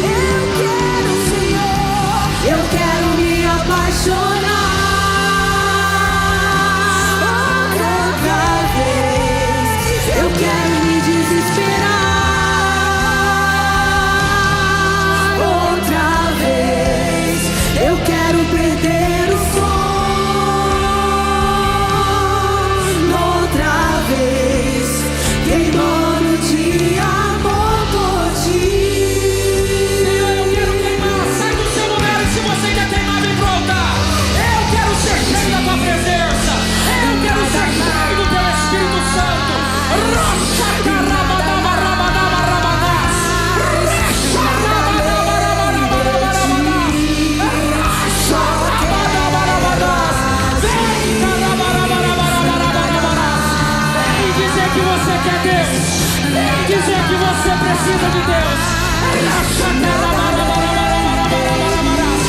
Eu quero, Senhor, eu quero me apaixonar. Outra vez, eu quero me desesperar. Outra vez, eu quero perder o sono. Outra vez, queimando de amor por Ti. Senhor, eu quero queimar. Sai do seu lugar, e se você quer queimar, vem pro altar. Eu quero ser cheio da Tua presença. Eu quero ser cheio do Teu Espírito Santo. Rocha carabadabarabadarabadás. Rocha rabadabarabarabarabarabadás. Rocha rabadabarabarabadás. Vem carabarabarabarabarabadás. Vem dizer que você quer Deus. Vem dizer que você precisa de Deus. Rocha carabarabarabarabarabadás.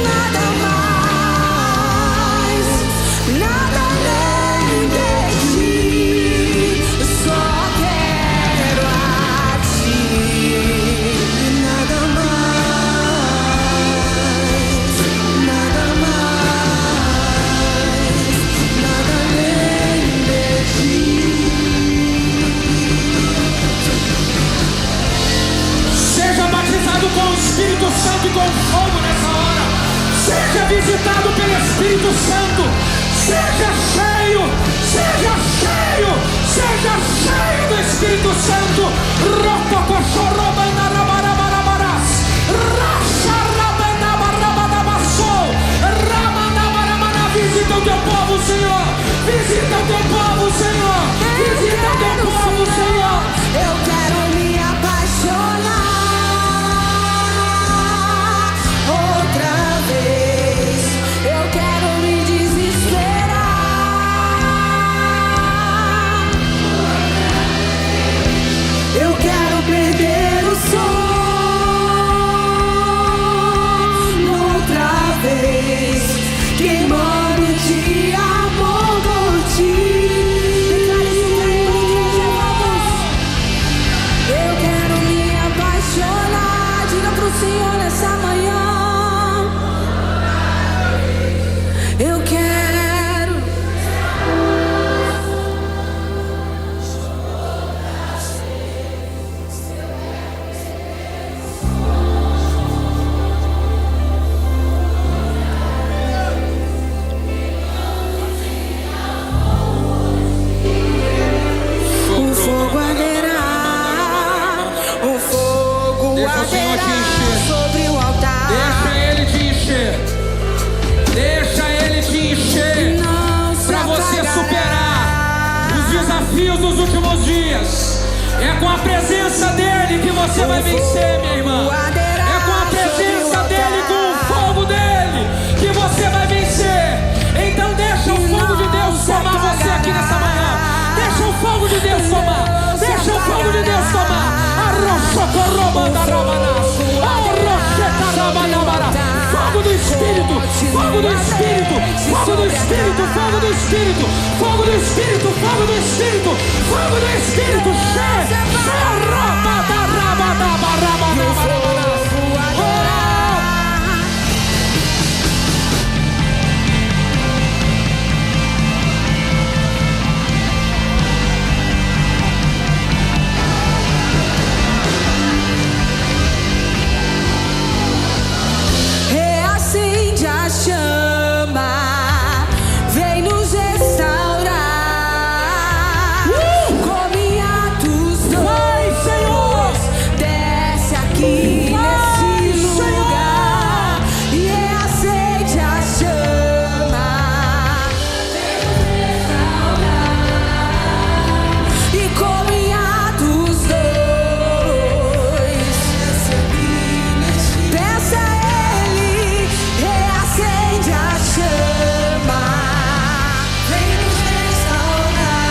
Nada mais, nada além de Ti. Só quero a Ti. Nada mais, nada mais, nada além de Ti. Seja batizado com o Espírito Santo e com fogo nessa hora. Seja visitado pelo Espírito Santo. Seja cheio, seja cheio, seja Visita o teu povo, Senhor. Visita o teu povo, Senhor. Visita o teu povo, Senhor. Eu quero me apaixonar outra vez. Eu quero me desesperar. Eu quero perder o sono outra vez. Queimando de amor por ti. Eu quero me apaixonar. Diga pro Senhor nessa manhã. Eu quero. O fogo arderá. O fogo Deixa o Senhor te arderá encher. sobre o altar. Deixa Ele te encher. Deixa Ele te encher. Não se Para você apagará. superar os desafios dos últimos dias. É com a presença dEle que você vai vencer, minha irmã. É com a presença dEle, com o fogo dEle, que você vai vencer. Então deixa o fogo de Deus tomar você aqui nessa manhã. Deixa o fogo de Deus tomar. Deixa o fogo de Deus tomar. Fogo do Espírito, fogo do Espírito, fogo do Espírito, fogo do Espírito, fogo do Espírito, fogo do Espírito, fogo do Espírito, Reacende a chama, vem nos restaurar. Come atos dois, desce aqui nesse lugar. E reacende a chama, vem nos restaurar. E come atos dois, peça a Ele, reacende a chama, vem nos restaurar.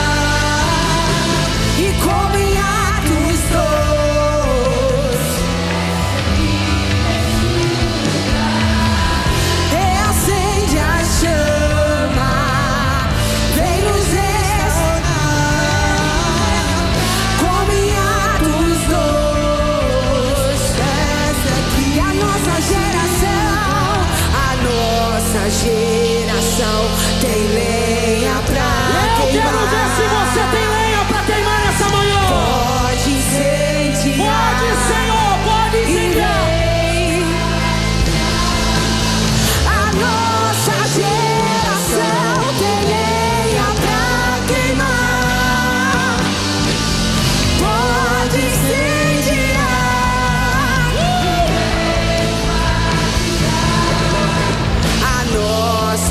E come atos dois, reacende a chama, vem nos restaurar. Come atos dois, e a nossa geração tem lenha pra eu queimar. quero ver se você tem lenha para queimar nessa manhã. Pode incendiar. Pode, Senhor, pode E incendiar. vem. A nossa geração tem lenha pra queimar. Pode incendiar. A nossa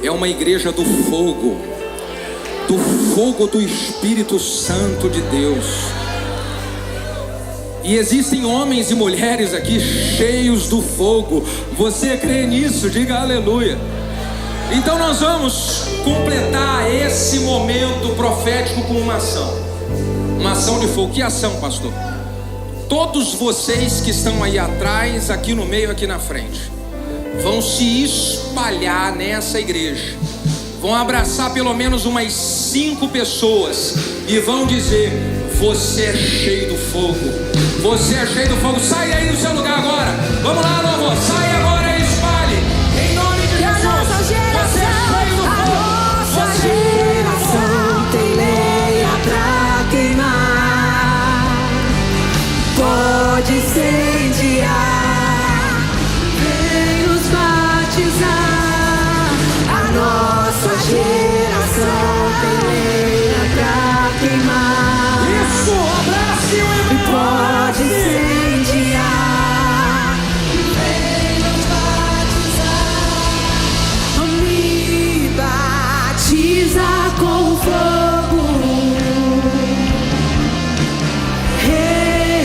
é uma igreja do fogo do Espírito Santo de Deus. E existem homens e mulheres aqui cheios do fogo. Você crê nisso? Diga aleluia. Então nós vamos completar esse momento profético com uma ação. Uma ação de fogo. Que ação, pastor? Todos vocês que estão aí atrás, aqui no meio, aqui na frente, vão se espalhar nessa igreja. Vão abraçar pelo menos umas 5 pessoas e vão dizer: você é cheio do fogo. Você é cheio do fogo. Sai aí do seu lugar agora. Vamos lá, louvor. Sai agora e espalhe. Em nome de Jesus. Você é cheio do fogo. Nossa geração tem lenha pra queimar. Pode incendiar. Vem nos batizar. A nossa geração tem lenha pra queimar. Isso, abrace o irmão. Pode incendiar. Vem nos batizar. Me batiza com fogo.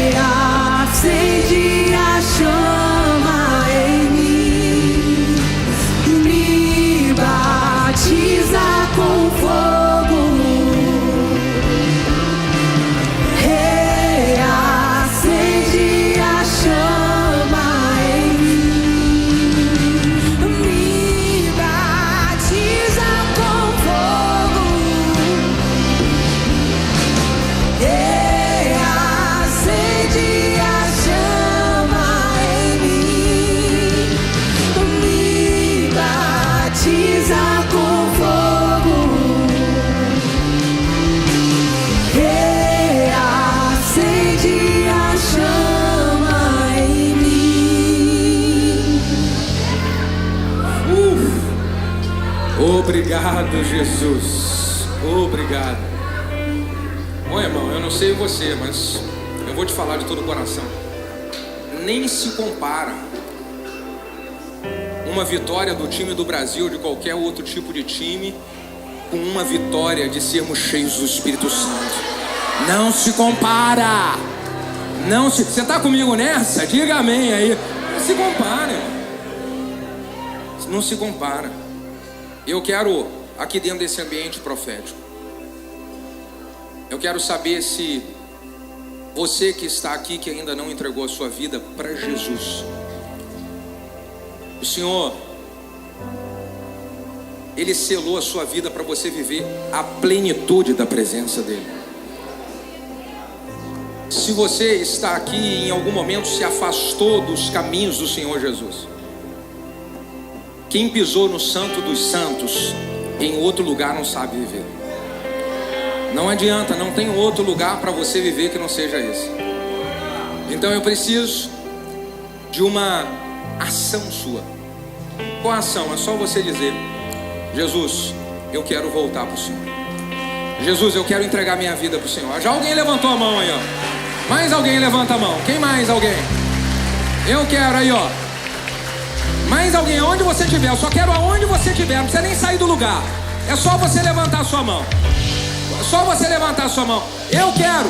Reacende a chama em mim. Me batiza com fogo. Reacende a chama em mim. Me batiza com fogo. Reacende a chama em mim. Me batiza com fogo. Reacende a chama em mim. Obrigado, Jesus. Obrigado. Bom, irmão, eu não sei você, mas eu vou te falar de todo o coração. Nem se compara uma vitória do time do Brasil, de qualquer outro tipo de time, com uma vitória de sermos cheios do Espírito Santo. Não se compara. Não se... Você está comigo nessa? Diga amém aí. Não se compara, irmão. Não se compara. Eu quero, aqui dentro desse ambiente profético, eu quero saber se você que está aqui, que ainda não entregou a sua vida para Jesus, o Senhor, Ele selou a sua vida para você viver a plenitude da presença dEle. Se você está aqui e em algum momento se afastou dos caminhos do Senhor Jesus, quem pisou no Santo dos Santos em outro lugar não sabe viver. Não adianta, não tem outro lugar para você viver que não seja esse. Então eu preciso de uma ação sua. Qual a ação? É só você dizer: Jesus, eu quero voltar para o Senhor. Jesus, eu quero entregar minha vida para o Senhor. Já alguém levantou a mão aí, ó. Mais alguém levanta a mão. Quem mais? Alguém? Eu quero aí, ó. Mais alguém? Aonde você estiver. Eu só quero aonde você estiver. Não precisa nem sair do lugar. É só você levantar a sua mão. É só você levantar a sua mão. Eu quero.